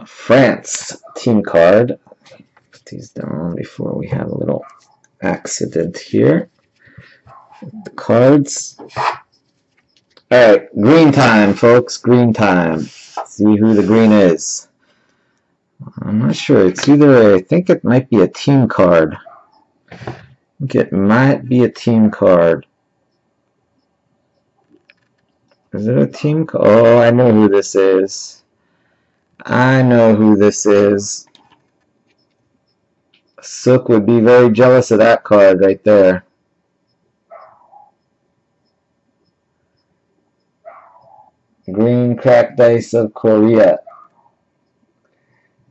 France team card. Put these down before we have a little accident here. The cards. Alright, green time, folks. Green time. See who the green is. I'm not sure. It's either, I think it might be a team card. I think it might be a team card. Is it a team card? Oh, I know who this is. I know who this is. Sook would be very jealous of that card right there. Green cracked dice of Korea.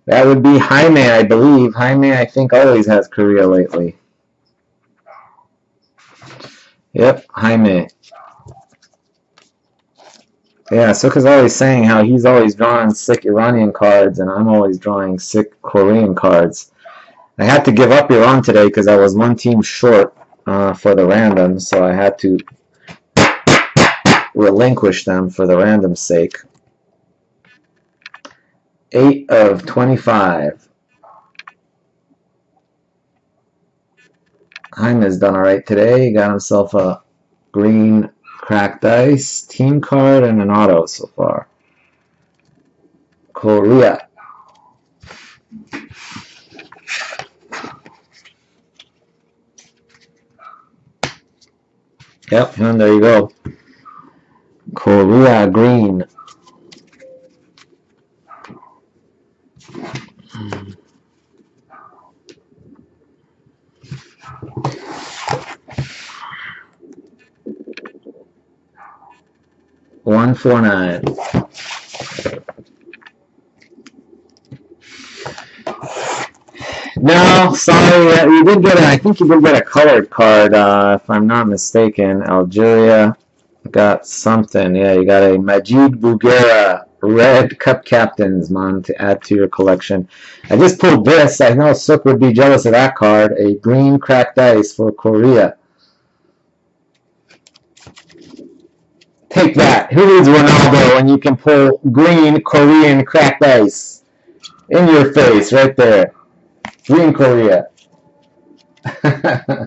That would be Jaime, I believe. Jaime, I think, always has Korea lately. Yep, Jaime. Yeah, Sook is always saying how he's always drawing sick Iranian cards, and I'm always drawing sick Korean cards. I had to give up Iran today because I was one team short for the random, so I had to relinquish them for the random's sake. 8 of 25. Jaime's done alright today. He got himself a green cracked dice, team card, and an auto so far. Korea. Yep, and there you go. Korea green. $149. No, sorry, you did get I think you did get a colored card, if I'm not mistaken. Algeria got something. Yeah, you got a Majid Bouguera red cup captains, man, to add to your collection. I just pulled this. I know Sook would be jealous of that card. A green cracked dice for Korea. Take that. Who needs Ronaldo when you can pull green Korean cracked ice? In your face, right there. Green Korea. Yeah,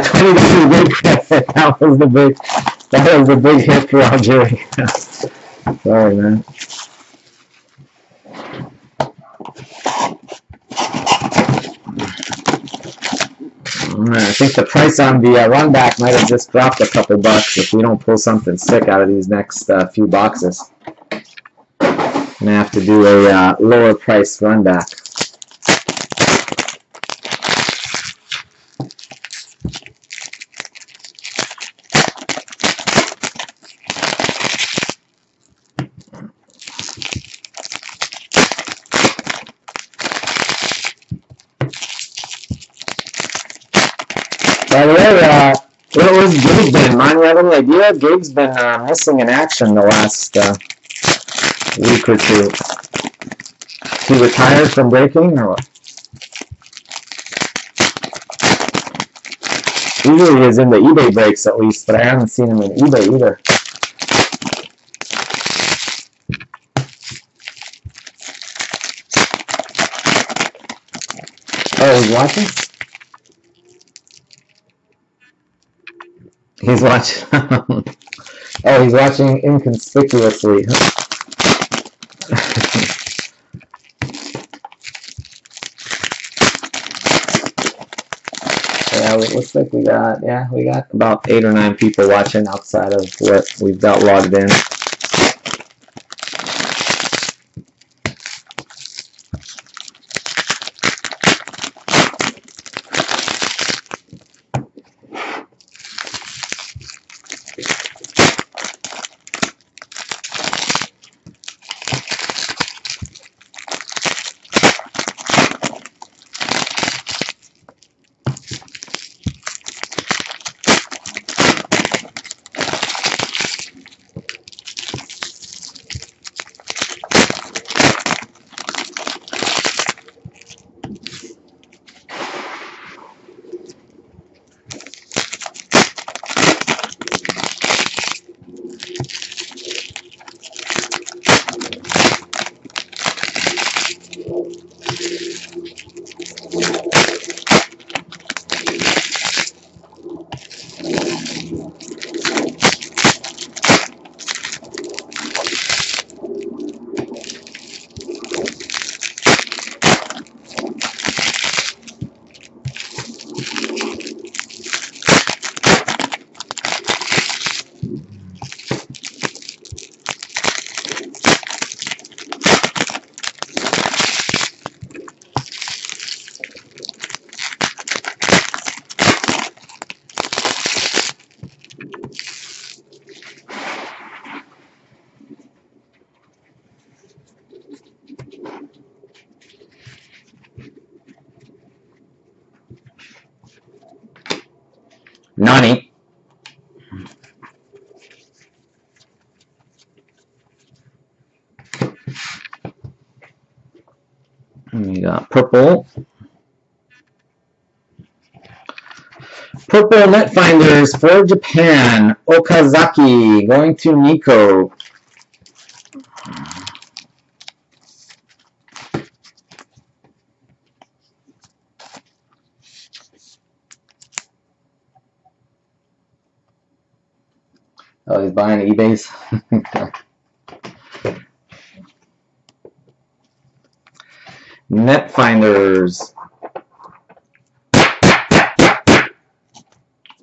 22 big credit. That was the big hit for Algeria. Sorry, man. I think the price on the run back might have just dropped a couple bucks if we don't pull something sick out of these next few boxes. I'm going to have to do a lower price run back. Where's Gabe been? Man, you have any idea? Gabe's been missing in action the last week or two. He retired from breaking or what? Usually he's in the eBay breaks at least, but I haven't seen him in eBay either. Oh, he's watching? He's watching. Oh, he's watching inconspicuously. Yeah, it looks like we got about 8 or 9 people watching outside of what we've got logged in. Nani. We got purple. Purple net finders for Japan. Okazaki going to Nico. Oh, he's buying eBays. Net finders.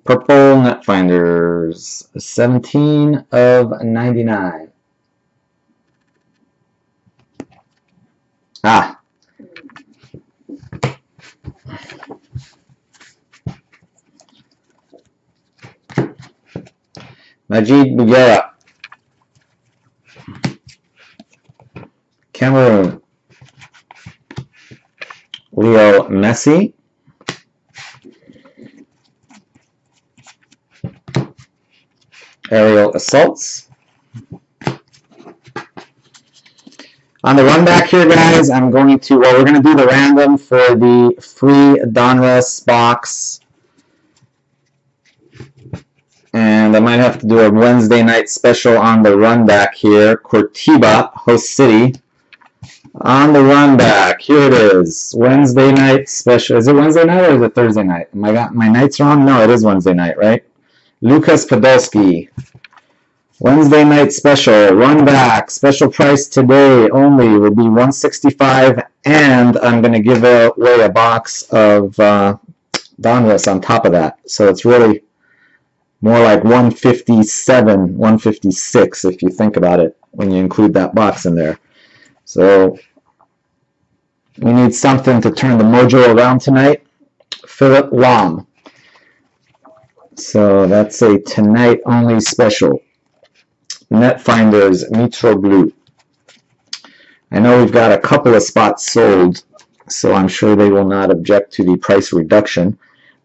Purple net finders. 17 of 99. Ah. Majid Bugera. Cameroon. Leo Messi. Aerial Assaults. On the run back here, guys, I'm going to, well, we're going to do the random for the free Donruss box. And I might have to do a Wednesday night special on the run back here. Cortiba, host city. On the run back, here it is. Wednesday night special. Is it Wednesday night or is it Thursday night? Am I got my nights wrong? No, it is Wednesday night, right? Lucas Podolski. Wednesday night special. Run back. Special price today only will be $165, and I'm going to give away a box of Donruss on top of that. So it's really more like $157, $156 if you think about it when you include that box in there. So we need something to turn the mojo around tonight. Philip Lam. So that's a tonight only special. Net finders, Mitroglou. I know we've got a couple of spots sold, so I'm sure they will not object to the price reduction.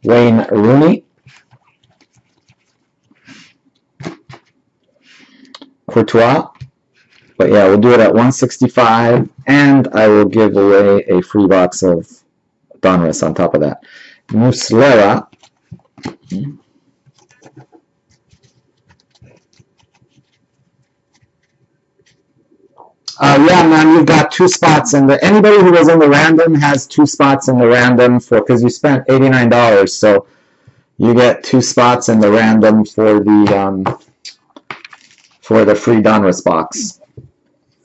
Wayne Rooney. Courtois. But yeah, we'll do it at 165, and I will give away a free box of Donruss on top of that. Muslera. Yeah, man, you've got 2 spots in the. Anybody who was in the random has 2 spots in the random because you spent $89, so you get 2 spots in the random for the free Donruss box.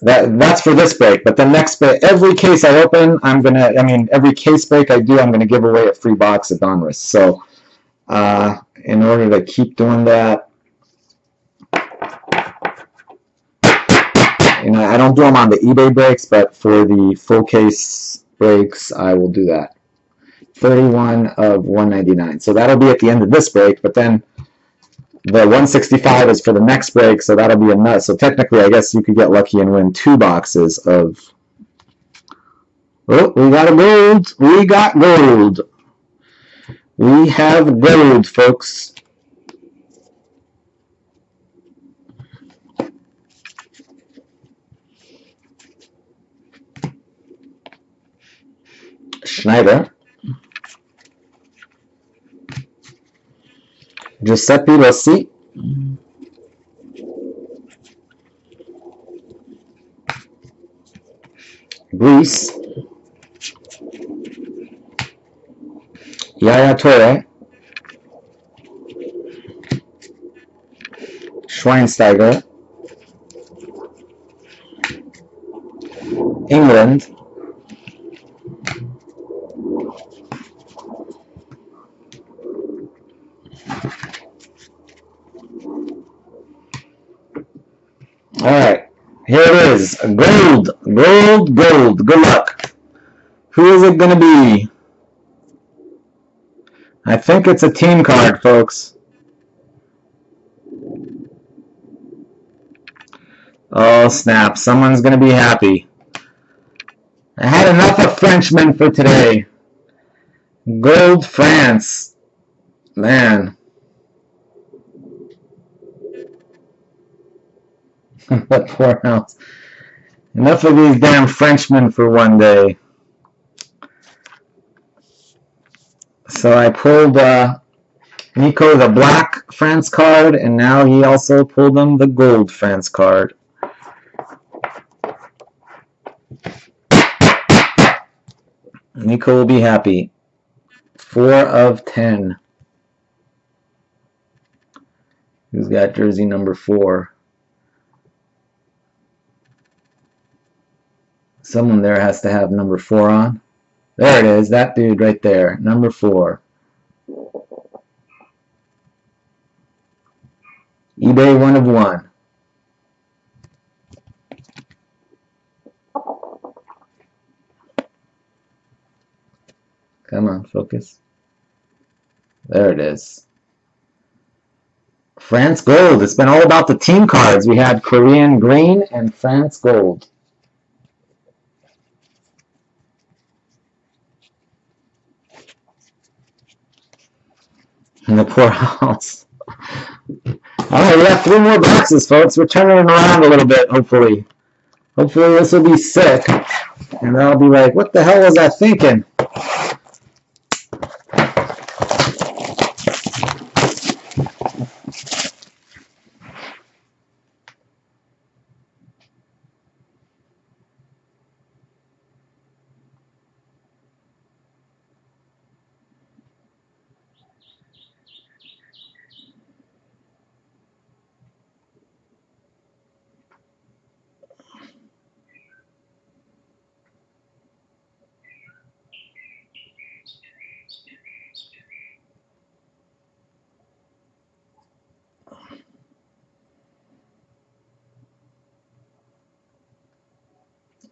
That's for this break, but the next break, every case I open, every case break I do, I'm gonna give away a free box of Donruss. So, in order to keep doing that, I don't do them on the eBay breaks, but for the full case breaks, I will do that. 31 of 199. So that'll be at the end of this break, but then the 165 is for the next break, so that'll be a nut. So technically, I guess you could get lucky and win 2 boxes of. Oh, we got a gold. We got gold. We have gold, folks. Schneider. Giuseppe Rossi. Greece. Yaya Toure. Schweinsteiger. England. All right, here it is. Gold, gold, gold. Good luck. Who is it going to be? I think it's a team card, folks. Oh, snap. Someone's going to be happy. I had enough of Frenchmen for today. Gold France. Man. What poor house. Enough of these damn Frenchmen for one day. So I pulled Nico the black France card, and now he also pulled him the gold France card. Nico will be happy. 4 of 10. Who's got jersey number 4? Someone there has to have number 4 on. There it is, that dude right there, number 4. eBay 1 of 1. Come on, focus. There it is. France gold. It's been all about the team cards. We had Korean green and France gold. In the poor house. Alright, we have 3 more boxes, folks. We're turning it around a little bit, hopefully. Hopefully this will be sick. And I'll be like, what the hell was I thinking?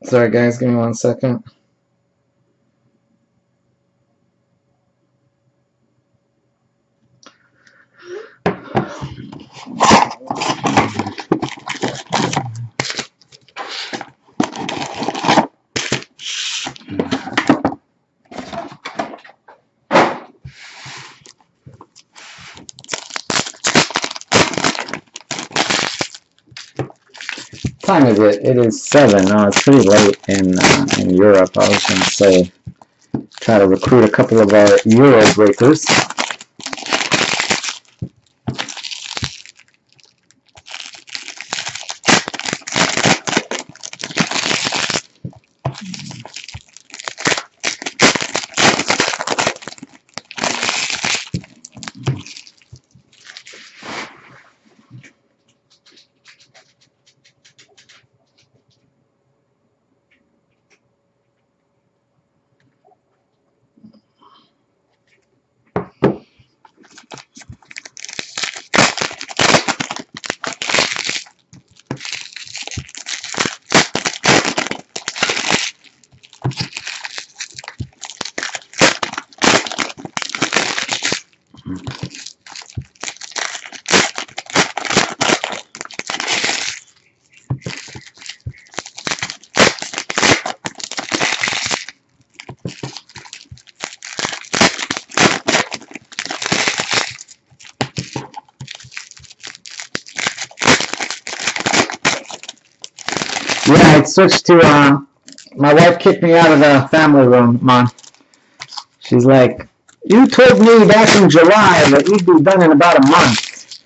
Sorry guys, give me 1 second. time is it? It is 7. Oh, it's pretty late in Europe. I was going to say, try to recruit a couple of our Euro breakers. Yeah, I switched to, my wife kicked me out of the family room, Mom. She's like, you told me back in July that we'd be done in about a month.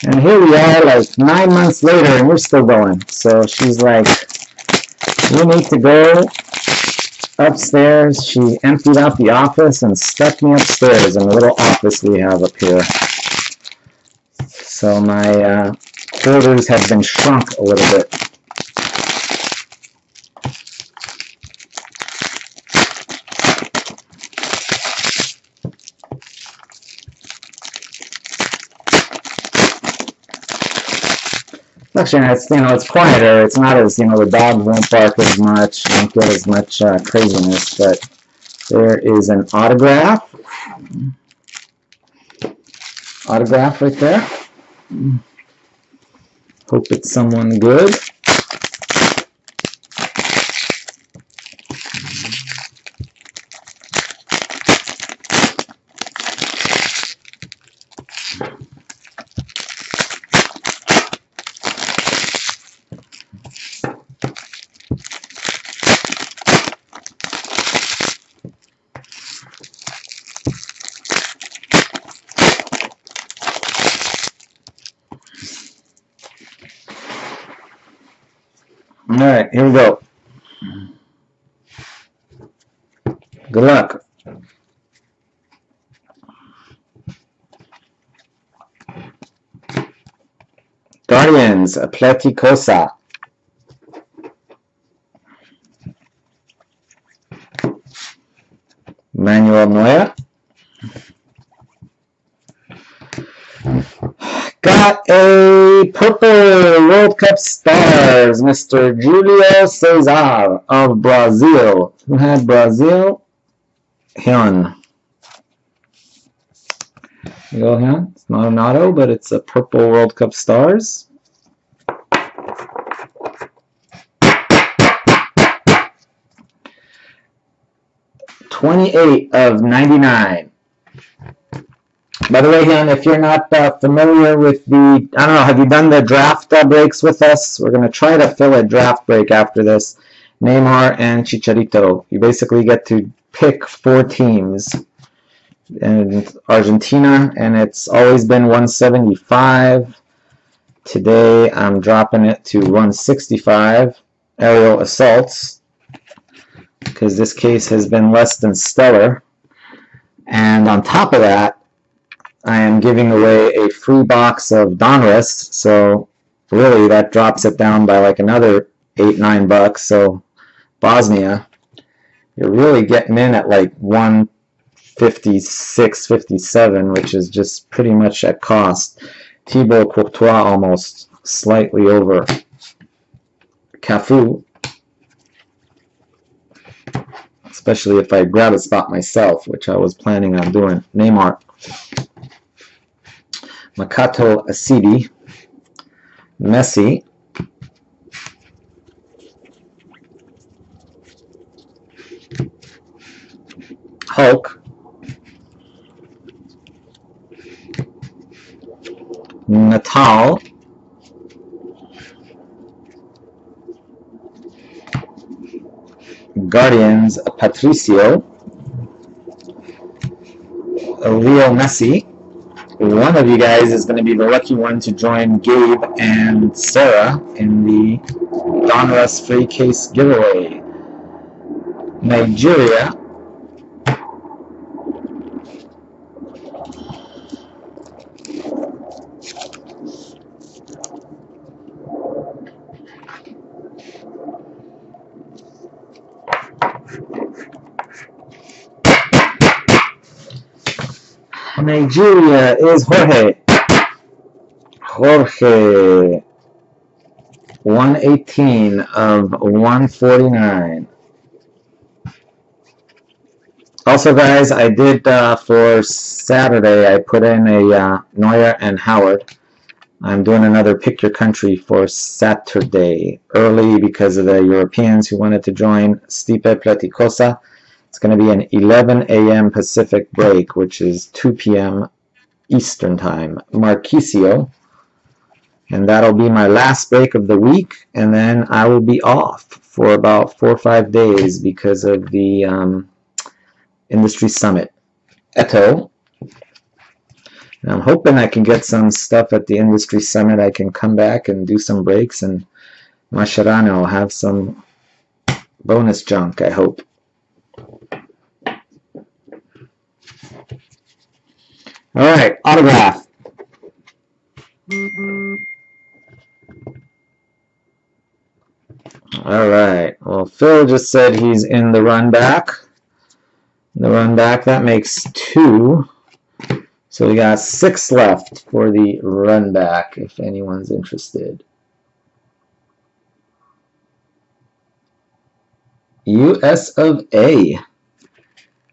And here we are, like 9 months later, and we're still going. So she's like, you need to go upstairs. She emptied out the office and stuck me upstairs in the little office we have up here. So my quarters have been shrunk a little bit. Actually, it's quieter. It's not as, the dogs won't bark as much, won't get as much craziness, but there is an autograph. Autograph right there. Hope it's someone good. Alright, here we go. Good luck. Guardians, Atleticosa. Manuel Neuer. Got a purple World Cup stars, Mr. Julio Cesar of Brazil. Who had Brazil? Hyun. There you go, Hyun. It's not an auto, but it's a purple World Cup stars. $28 of 99. By the way, Hyun, if you're not familiar with the, I don't know, have you done the draft breaks with us? We're going to try to fill a draft break after this. Neymar and Chicharito. You basically get to pick 4 teams in Argentina, and it's always been 175. Today, I'm dropping it to 165. Aerial assaults, because this case has been less than stellar. And on top of that, I am giving away a free box of Donruss, so really that drops it down by like another $8-9. So Bosnia, you're really getting in at like 156, 57, which is just pretty much at cost. Thibaut Courtois almost slightly over. Cafu, especially if I grab a spot myself, which I was planning on doing. Neymar. Makato Asidi, Messi, Hulk, Natal, Guardians, Patricio, Leo Messi. One of you guys is going to be the lucky one to join Gabe and Sarah in the Donruss free case giveaway. Nigeria, Nigeria is Jorge. Jorge, 118 of 149. Also, guys, I did for Saturday, I put in a Neuer and Howard. I'm doing another Pick Your Country for Saturday, early because of the Europeans who wanted to join Stipe Pleticosa. It's going to be an 11 a.m. Pacific break, which is 2 p.m. Eastern Time. Marquisio. And that'll be my last break of the week, and then I will be off for about 4 or 5 days because of the Industry Summit. Eto. And I'm hoping I can get some stuff at the Industry Summit. I can come back and do some breaks, and Mascherano will have some bonus junk, I hope. All right, autograph. All right, well, Phil just said he's in the run back. The run back, that makes 2. So we got 6 left for the run back, if anyone's interested. US of A.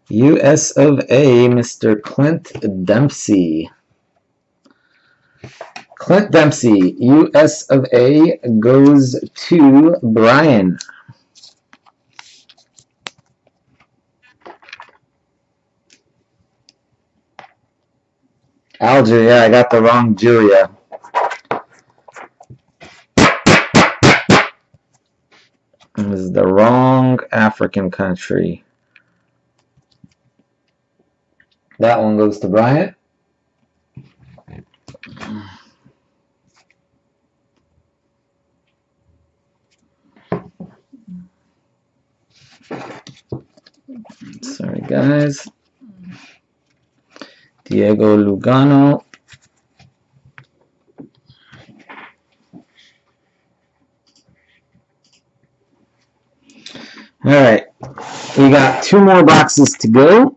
US of A, Mr. Clint Dempsey. Clint Dempsey, US of A goes to Brian. Algeria, I got the wrong Juria. This is the wrong African country. That one goes to Bryant. Sorry, guys. Diego Lugano. All right, we got 2 more boxes to go.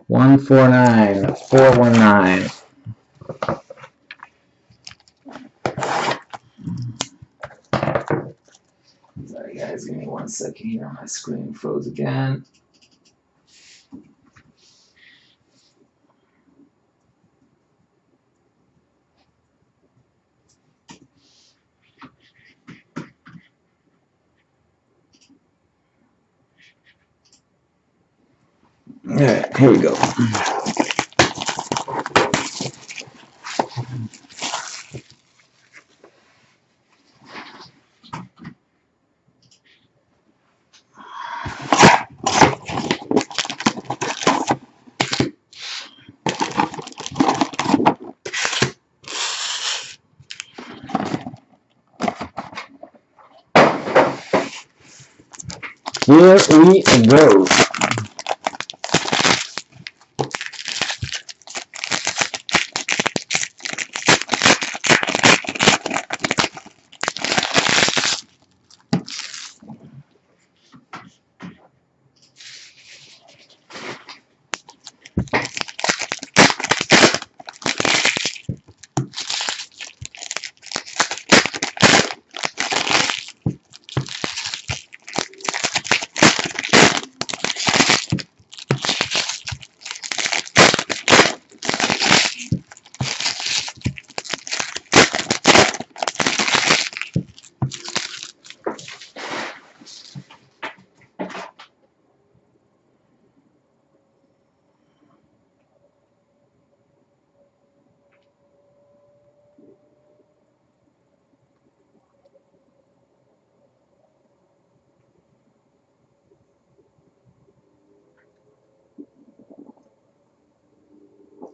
149, 419. Sorry guys, give me 1 second here. My screen froze again. All right, here we go. Here we go.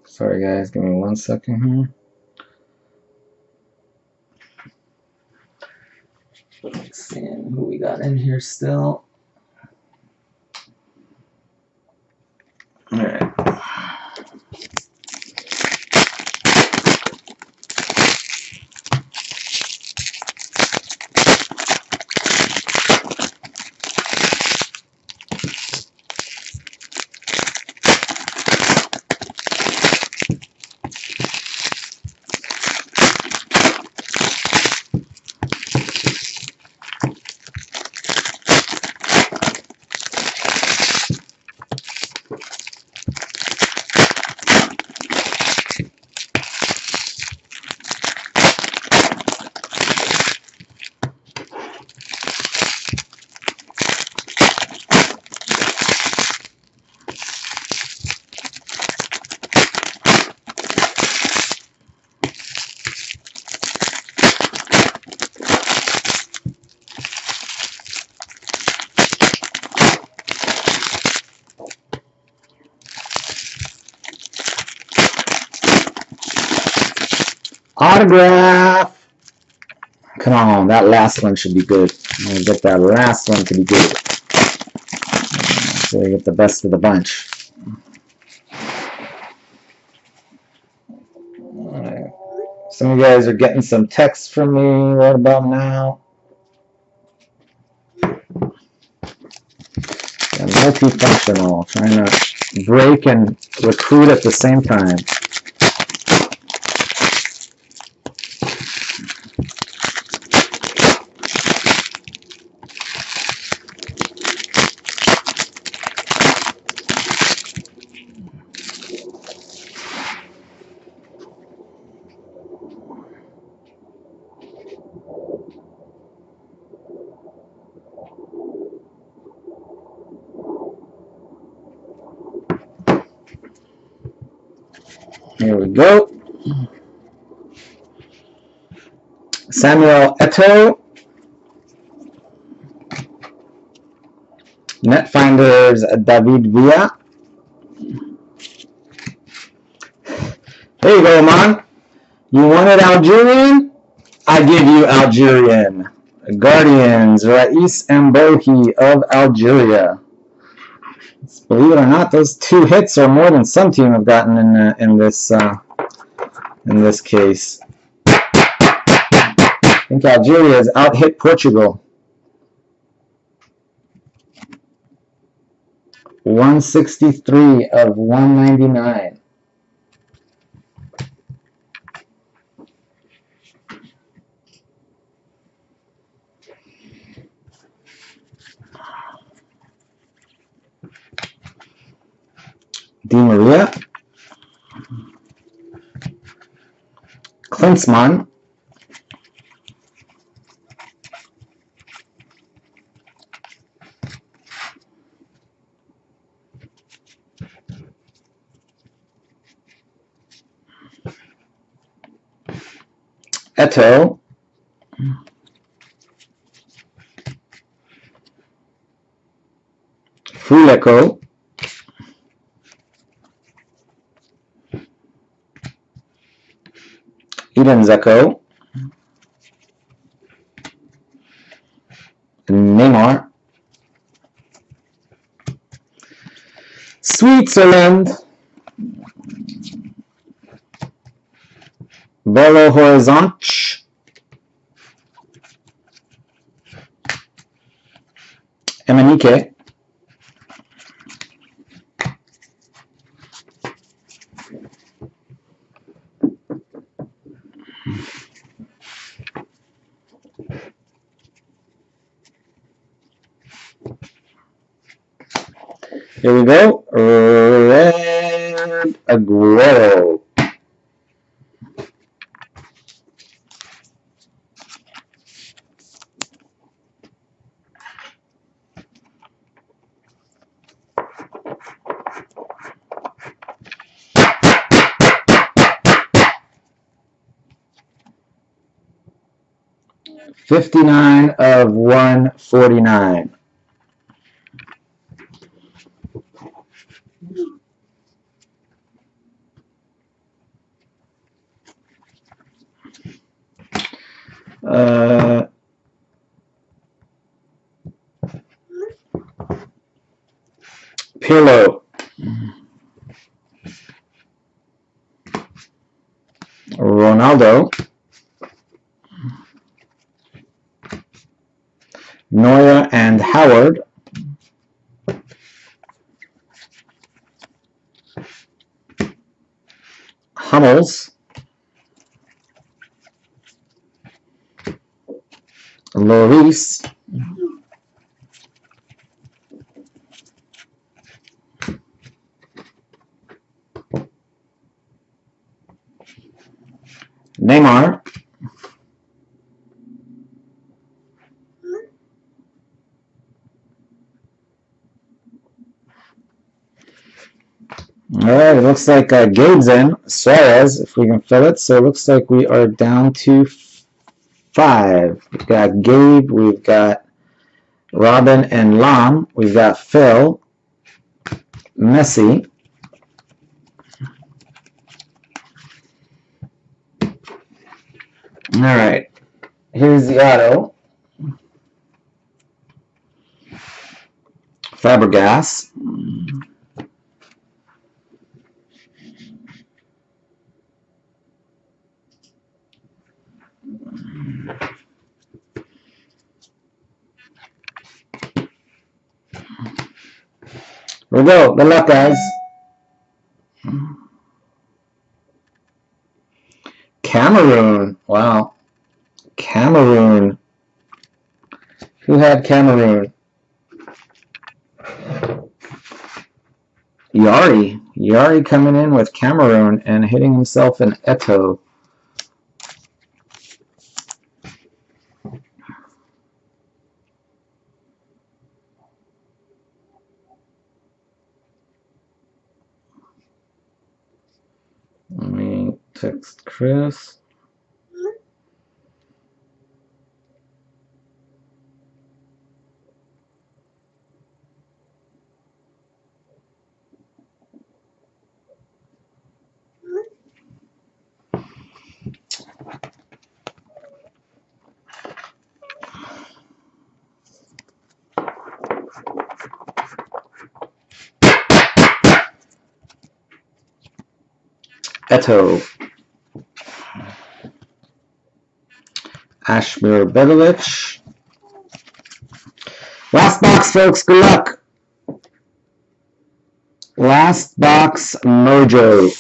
Sorry guys, give me 1 second here. Seeing who we got in here still. All right. Autograph! Come on, that last one should be good. I'm going to get that last one to be good. So we get the best of the bunch. Alright. Some of you guys are getting some text from me right about now. Yeah, multifunctional, trying to break and recruit at the same time. Here we go. Samuel Eto'o. Netfinders David Villa. There you go, man. You wanted Algerian? I give you Algerian. Guardians, Rais Mbohi of Algeria. Believe it or not, those 2 hits are more than some team have gotten in this case. I think Algeria has out-hit Portugal. 163 of 199. Di Maria. Klinsmann. Eto'o. Fuleko. Eden Zeko. Neymar. Switzerland. Belo Horizonte. Emanike. Here we go. Red Aguero. $59 of $149. Pirlo. Ronaldo. Neuer and Howard. Hummels. Lloris. Neymar. All right, it looks like Gabe's in. Suarez, if we can fill it. So it looks like we are down to 5. We've got Gabe, we've got Robin and Lam, we've got Phil, Messi, all right, here's the auto. Fabregas. Here we go. Good luck, guys. Cameroon. Wow. Cameroon. Who had Cameroon? Yari. Yari coming in with Cameroon and hitting himself in Eto. Let me text Chris. Eto. Ashmir Bedelich. Last box, folks. Good luck. Last box, Mojo.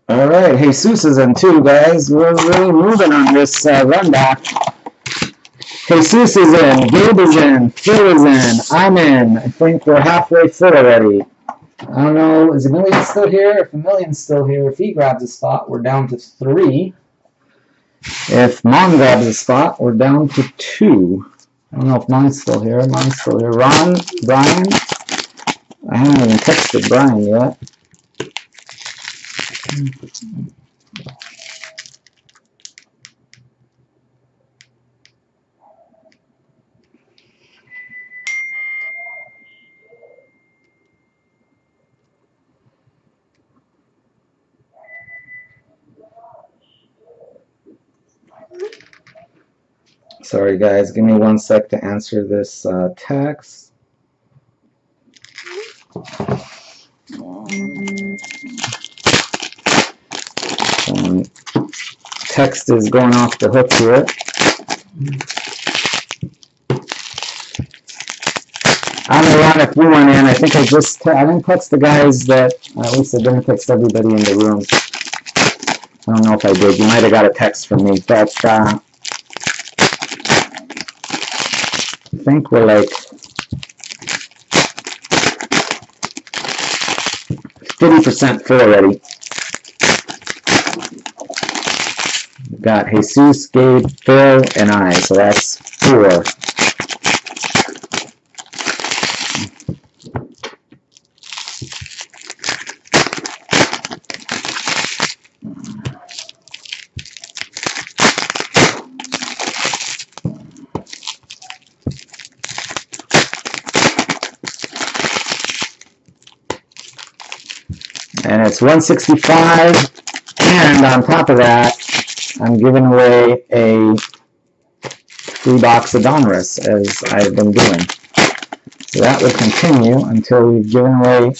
All right, Jesus is in too, guys. We're really moving on this run back. Jesus is in, Gabe is in, Phil is in, I'm in. I think we're halfway through already. I don't know, is Emilian still here? If Emilian's still here, if he grabs a spot, we're down to 3. If Mon grabs a spot, we're down to 2. I don't know if mine's still here. Mine's still here. Ron, Brian. I haven't even texted Brian yet. Sorry, guys. Give me 1 sec to answer this text. Text is going off the hook here. I don't know, Ron, if you went in. I think I didn't text the guys that, at least I didn't text everybody in the room. I don't know if I did. You might have got a text from me. But think we're like 50% full already. We've got Jesus, Gabe, Phil, and I, so that's 4. And it's 165, and on top of that, I'm giving away a free box of Donruss, as I've been doing. So that will continue until we've given away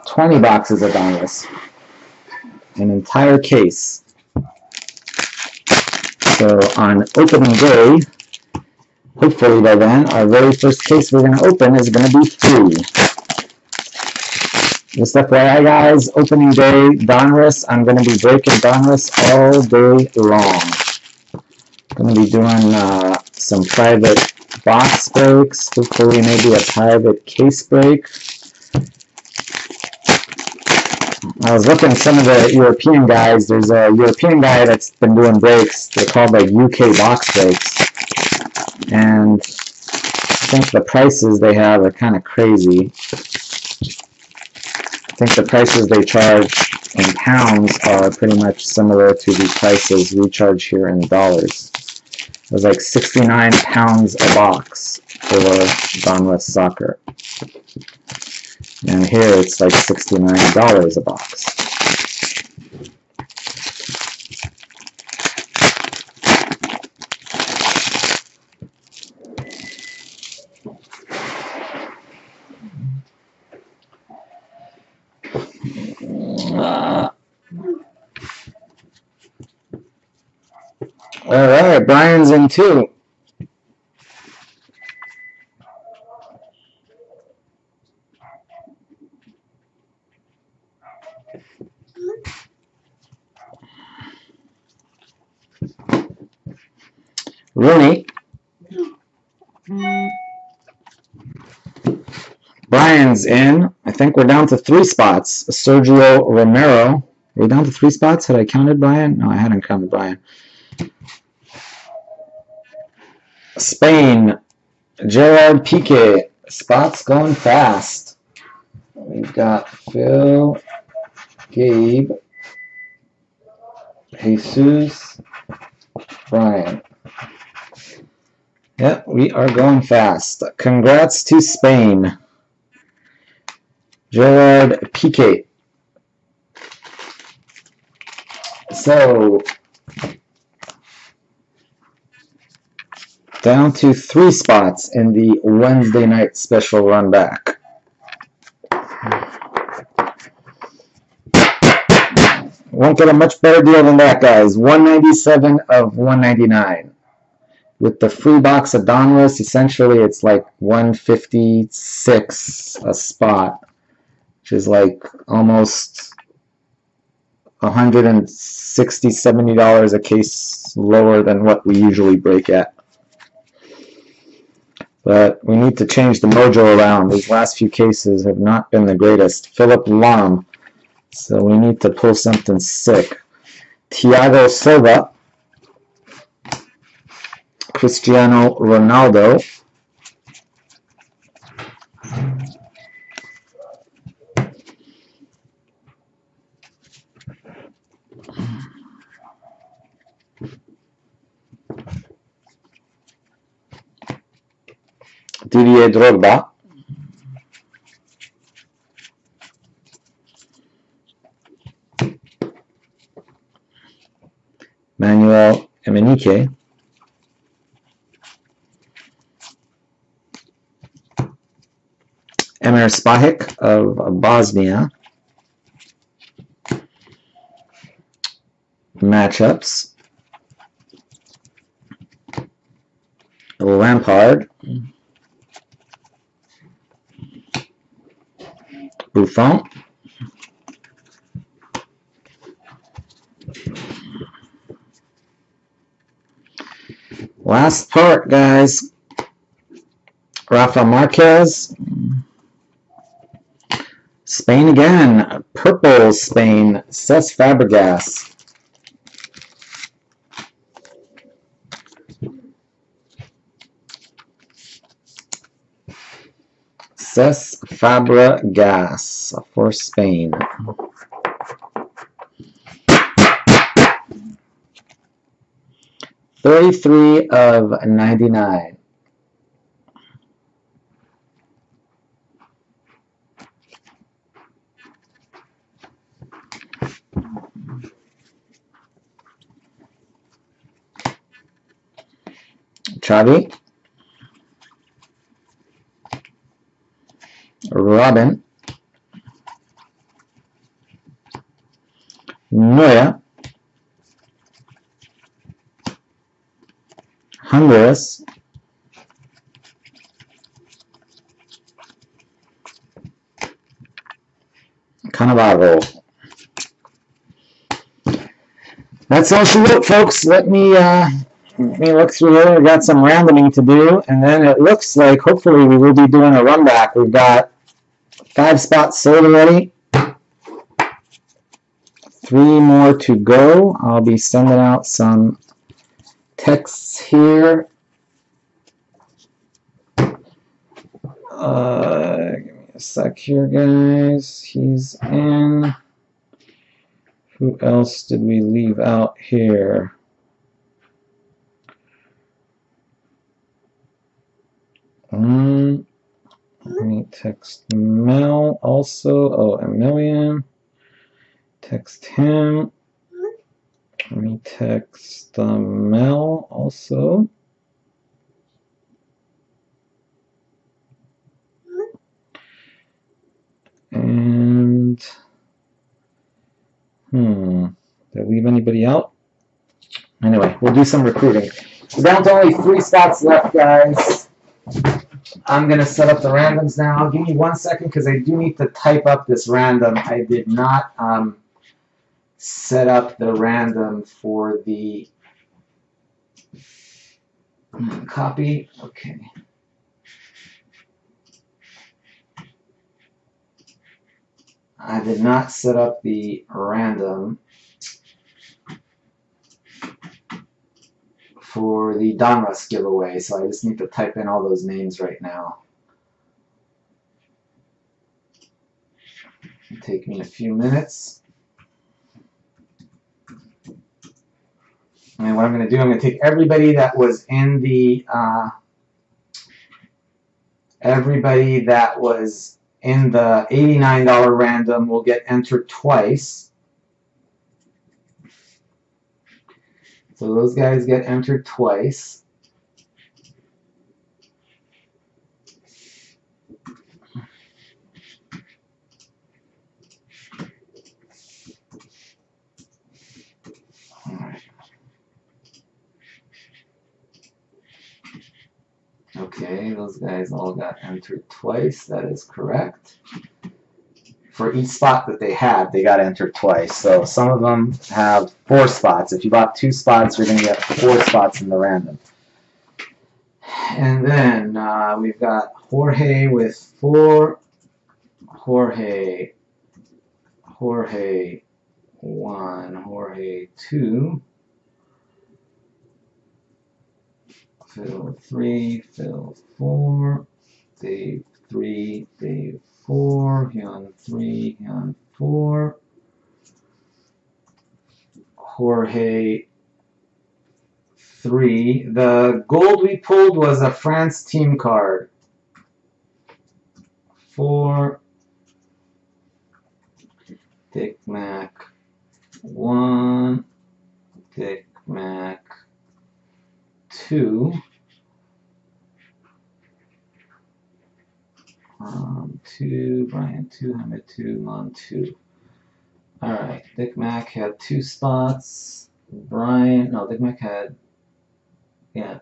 20 boxes of Donruss, an entire case. So on opening day, hopefully by then, our very first case we're going to open is going to be free. Just FYI, guys, opening day, Donruss, I'm going to be breaking Donruss all day long. I'm going to be doing some private box breaks, hopefully maybe a private case break. I was looking at some of the European guys. There's a European guy that's been doing breaks. They're called like UK box breaks. And I think the prices they have are kind of crazy. I think the prices they charge in pounds are pretty much similar to the prices we charge here in dollars. It was like 69 pounds a box for Donruss Soccer. And here it's like $69 a box. All right, Brian's in 2. Rooney. Brian's in. I think we're down to 3 spots. Sergio Romero. Are we down to 3 spots? Had I counted Brian? No, I hadn't counted Brian. Spain. Gerard Piqué. Spots going fast. We've got Phil, Gabe, Jesus, Brian. Yep, we are going fast. Congrats to Spain. Gerard Piqué. So, down to 3 spots in the Wednesday night special run back. Won't get a much better deal than that, guys. 197 of 199. With the free box of Donruss, essentially it's like 156 a spot, which is like almost $160, $70 a case lower than what we usually break at. But we need to change the mojo around. These last few cases have not been the greatest. Philip Lahm. So we need to pull something sick. Thiago Silva. Cristiano Ronaldo. Didier Drogba. Manuel Emenike. Emir Spahic of Bosnia. Matchups. Lampard. Buffon. Last part, guys. Rafa Marquez. Spain again. Purple Spain. Cesc Fabregas. Cesc Fabregas for Spain. $33 of $99. Xavi. Robin. Neuer. Honduras. Cannavaro. That's all she wrote, folks. Let me look through here. We've got some randoming to do, and then it looks like hopefully we will be doing a run back. We've got 5 spots sold already. 3 more to go. I'll be sending out some texts here. Give me a sec here, guys. He's in. Who else did we leave out here? Let me text Mel also. Oh, Emilian. Text him. Let me text Mel also. And did I leave anybody out? Anyway, we'll do some recruiting. We're down to only 3 spots left, guys. I'm going to set up the randoms now. Give me 1 second because I do need to type up this random. I did not set up the random for the copy. Okay. I did not set up the random for the Donruss giveaway, so I just need to type in all those names right now. It'll take me a few minutes. And what I'm going to do, I'm going to take everybody that was in the $89 random will get entered twice. So those guys get entered twice. All right. Okay, those guys all got entered twice. That is correct. For each spot that they had, they got entered twice. So some of them have 4 spots. If you bought 2 spots, you're going to get 4 spots in the random. And then we've got Jorge with 4. Jorge 1, Jorge 2. Phil 3, Phil 4, Dave 3, Dave 4, Hyun 3, Hyun 4, Jorge 3. The gold we pulled was a France team card. 4, Dick Mac 1, Dick Mac 2, 2, Brian 2, Hamid 2, Mon 2. Alright, Dick Mac had 2 spots. Dick Mac had,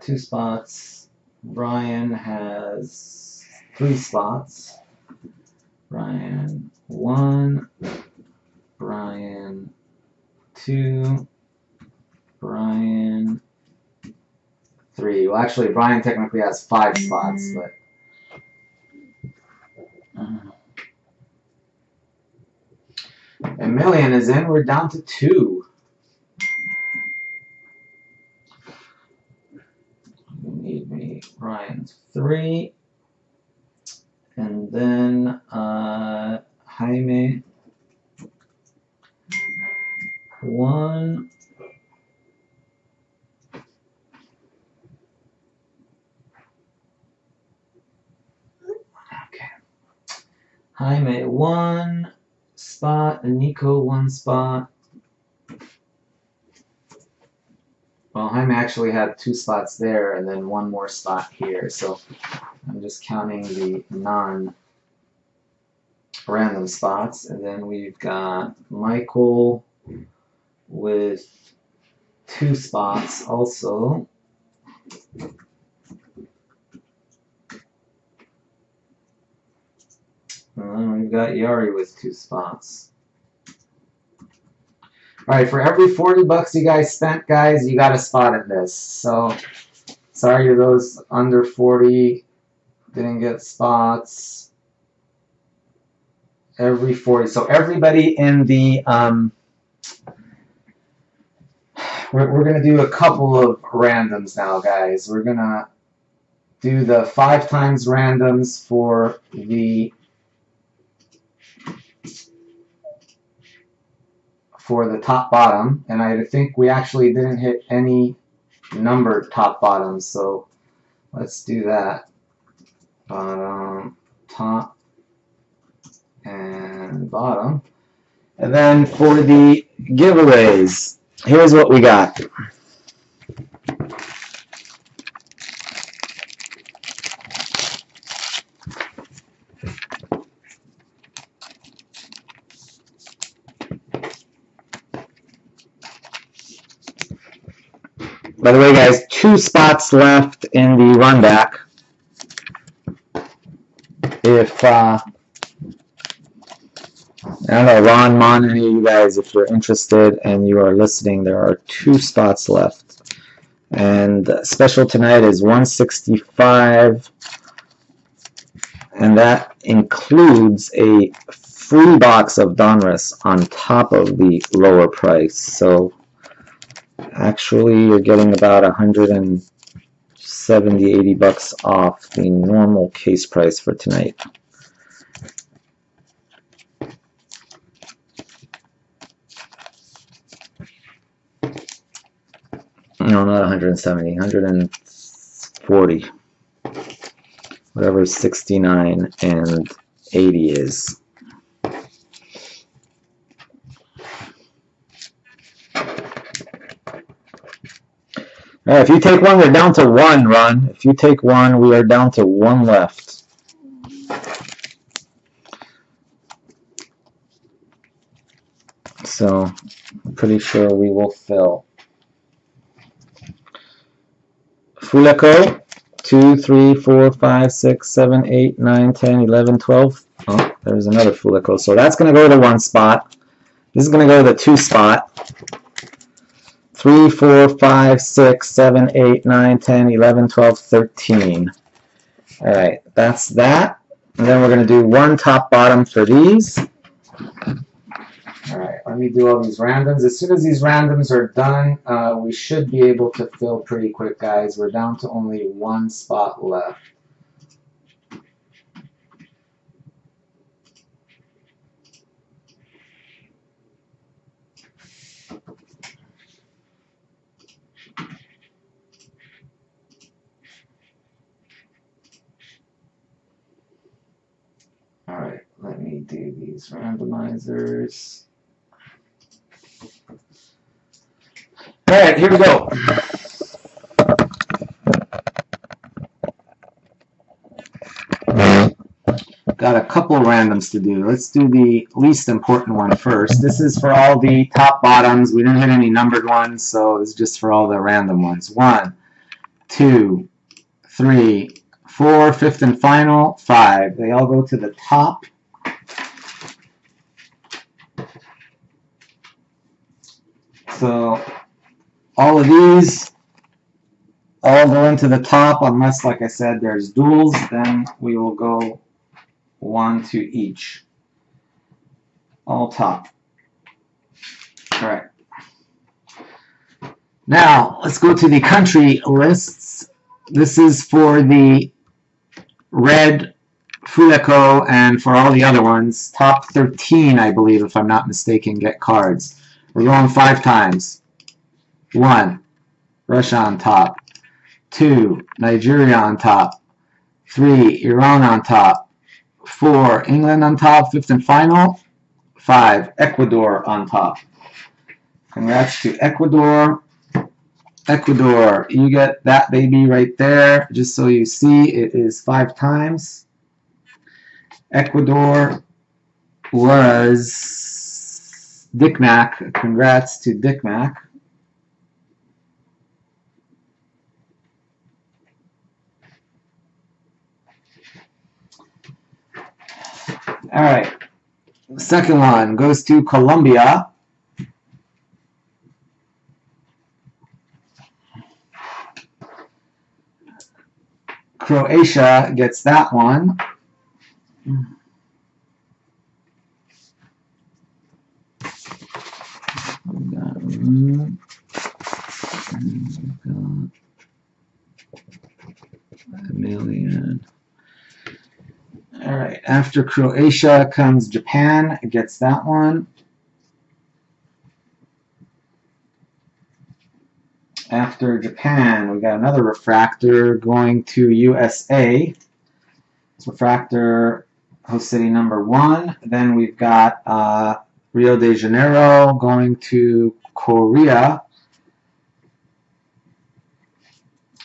2 spots. Brian has 3 spots. Brian 1, Brian 2, Brian 3. Well, actually, Brian technically has 5 spots, but million is in. We're down to 2. You need me, Ryan's 3. And then Jaime 1. Okay. Jaime 1 spot, and Nico 1 spot. Well, Jaime actually had 2 spots there and then 1 more spot here. So I'm just counting the non-random spots. And then we've got Michael with 2 spots also. And then we've got Yari with 2 spots. Alright, for every 40 bucks you guys spent, guys, you got a spot at this. So, sorry to those under 40, didn't get spots. Every 40. So everybody in the, we're going to do a couple of randoms now, guys. We're going to do the 5 times randoms for the top bottom, and I think we actually didn't hit any numbered top bottoms, so let's do that. Bottom, top, and bottom. And then for the giveaways, here's what we got. By the way, guys, 2 spots left in the run back. If, I don't know, Ron, Mon, any of you guys, if you're interested and you are listening, there are 2 spots left. And special tonight is 165, and that includes a free box of Donruss on top of the lower price. So actually, you're getting about 170, 80 bucks off the normal case price for tonight. No, not 170, 140. Whatever 69 and 80 is. If you take one, we're down to 1, Ron. If you take 1, we are down to 1 left. So, I'm pretty sure we will fill. Fulako, 2, 3, 4, 5, 6, 7, 8, 9, 10, 11, 12. Oh, there's another Fulako. So that's going to go to the 1 spot. This is going to go to the 2 spot. 3, 4, 5, 6, 7, 8, 9, 10, 11, 12, 13. Alright, that's that. And then we're going to do 1 top bottom for these. Alright, let me do all these randoms. As soon as these randoms are done, we should be able to fill pretty quick, guys. We're down to only 1 spot left. Alright, let me do these randomizers. Alright, here we go. Got a couple randoms to do. Let's do the least important one first. This is for all the top bottoms. We didn't hit any numbered ones, so it's just for all the random ones. 1, 2, 3, 4, 5th and final, 5. They all go to the top. So all of these all go into the top unless, like I said, there's duels. Then we will go 1 to each. All top. All right. Now, let's go to the country lists. This is for the red Fuleco and for all the other ones. Top 13, I believe, if I'm not mistaken, get cards. We're going 5 times. 1, Russia on top. 2, Nigeria on top. 3, Iran on top. 4, England on top, 5th and final. 5, Ecuador on top. Congrats to Ecuador. Ecuador, you get that baby right there. Just so you see, it is 5 times. Ecuador was Dick Mac. Congrats to Dick Mac. All right. The second one goes to Colombia. Croatia gets that one. A million. All right. After Croatia comes Japan. It gets that one. After Japan, we got another refractor going to USA. It's refractor host city number 1. Then we've got Rio de Janeiro going to Korea.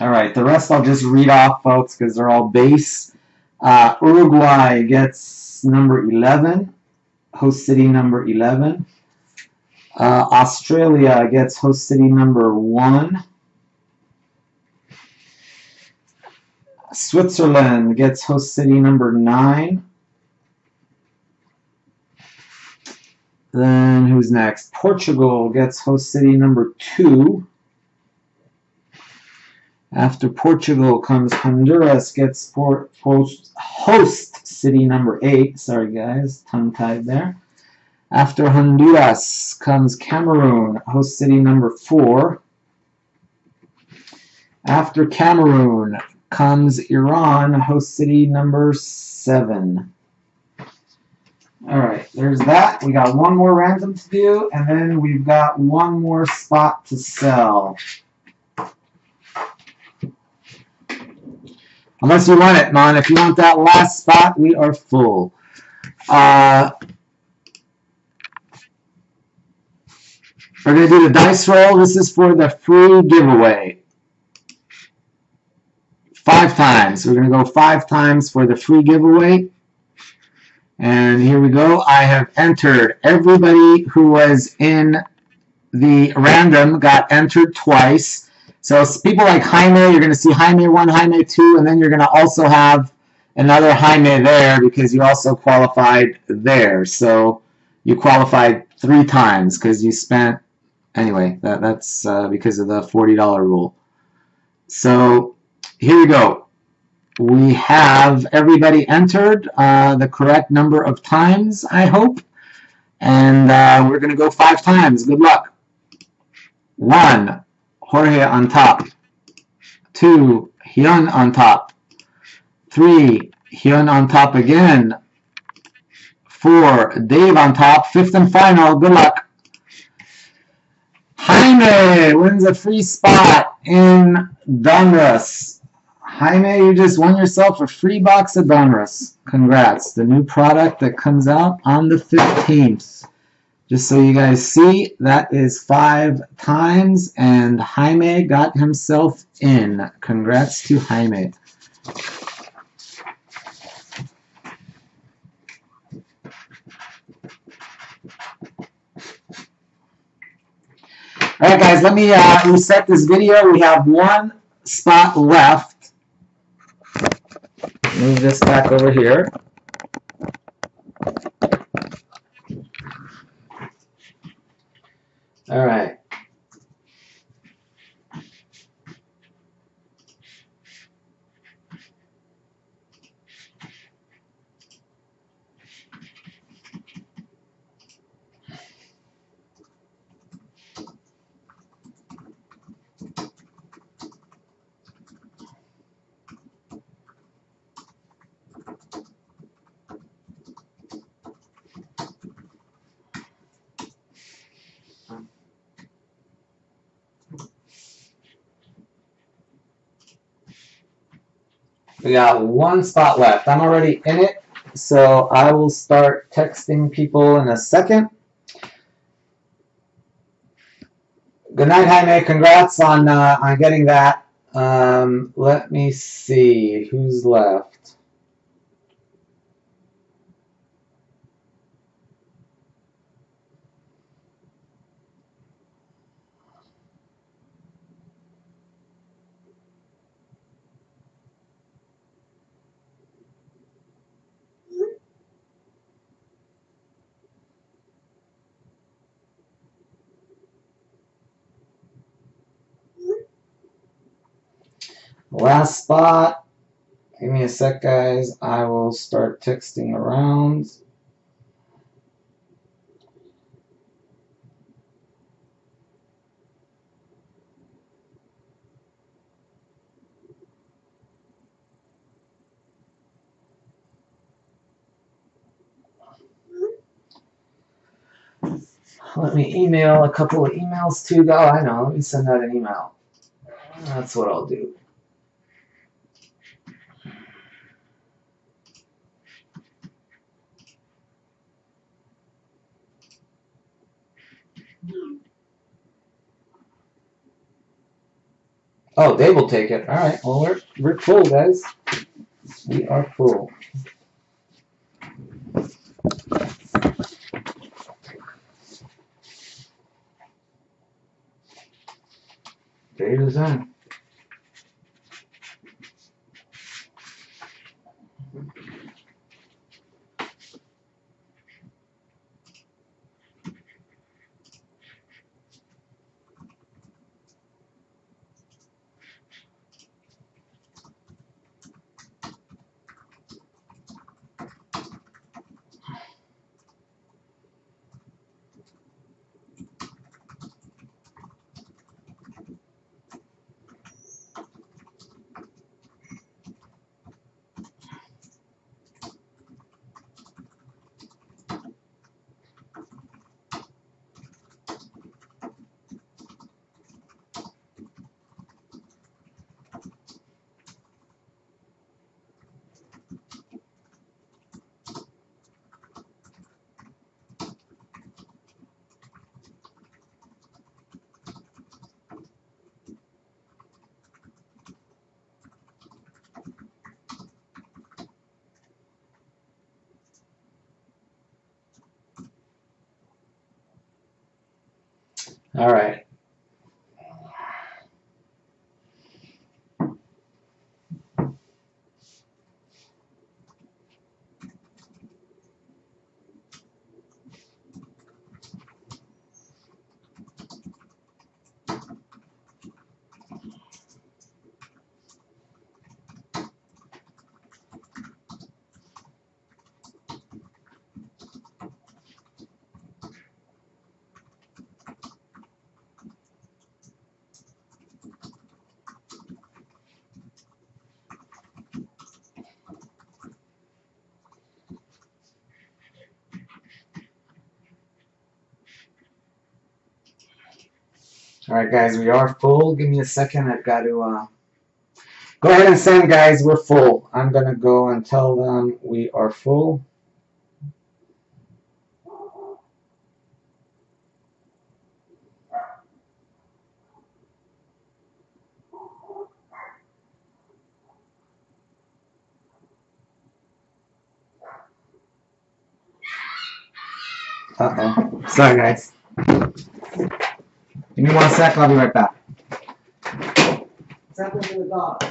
All right, the rest I'll just read off, folks, because they're all base. Uruguay gets number 11, host city number 11. Australia gets host city number 1. Switzerland gets host city number 9. Then who's next? Portugal gets host city number 2. After Portugal comes Honduras, gets host city number 8. Sorry guys, tongue-tied there. After Honduras comes Cameroon, host city number 4. After Cameroon comes Iran, host city number 7. Alright, there's that. We got one more random to do, and then we've got one more spot to sell. Unless you want it, man. If you want that last spot, we are full. We're going to do the dice roll. This is for the free giveaway. 5 times. We're going to go 5 times for the free giveaway. And here we go. I have entered. Everybody who was in the random got entered twice. So people like Jaime, you're going to see Jaime 1, Jaime 2, and then you're going to also have another Jaime there because you also qualified there. So you qualified 3 times because you spent, anyway, that's because of the $40 rule. So here we go. We have everybody entered the correct number of times, I hope. And we're going to go 5 times. Good luck. 1. Jorge on top. 2, Hyun on top. 3, Hyun on top again. 4, Dave on top. 5th and final. Good luck. Jaime wins a free spot in Donruss. Jaime, you just won yourself a free box of Donruss. Congrats. The new product that comes out on the 15th. Just so you guys see, that is 5 times, and Jaime got himself in. Congrats to Jaime. Alright guys, let me reset this video. We have 1 spot left. Move this back over here. All right. We got one spot left. I'm already in it, so I will start texting people in a second. Good night, Jaime. Congrats on getting that. Let me see who's left. Last spot. Give me a sec, guys. I will start texting around. Let me email a couple of emails too. Oh, I know. Let me send out an email. That's what I'll do. Oh, Dave will take it. All right. Well, we're full, guys. We are full. Dave is in. All right. All right, guys, we are full. Give me a second. I've got to go ahead and send, guys. We're full. I'm going to go and tell them we are full. Uh-oh. Sorry, guys. Give me 1 sec. I'll be right back. What's happening to the dog?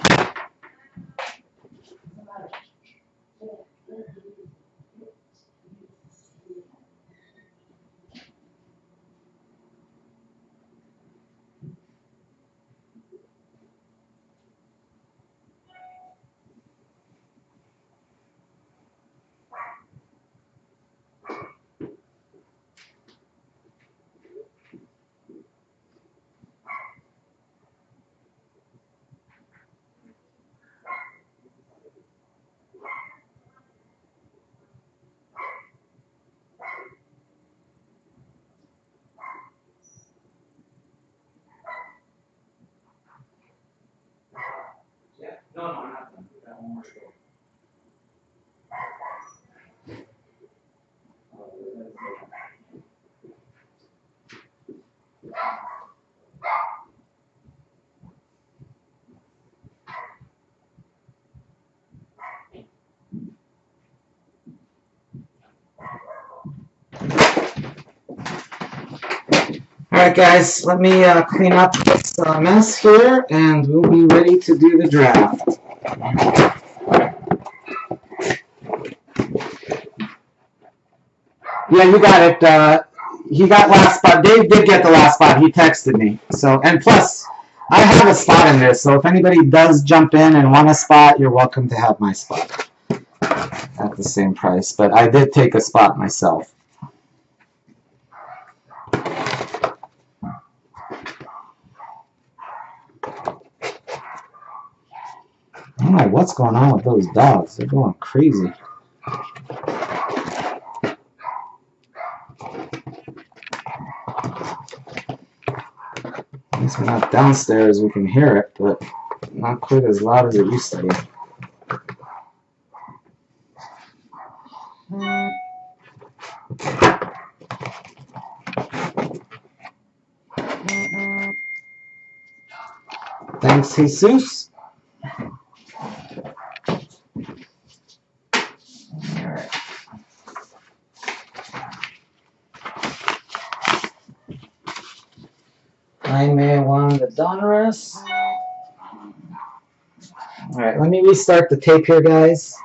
Alright guys, let me clean up this mess here, and we'll be ready to do the draft. Yeah, you got it. He got last spot. Dave did get the last spot. He texted me. So, and plus, I have a spot in this, so if anybody does jump in and want a spot, you're welcome to have my spot at the same price. But I did take a spot myself. I don't know what's going on with those dogs. They're going crazy. At least we're not downstairs, we can hear it, but not quite as loud as it used to be. Thanks, Jesus. Alright. I may have won the Donruss. Alright, let me restart the tape here, guys.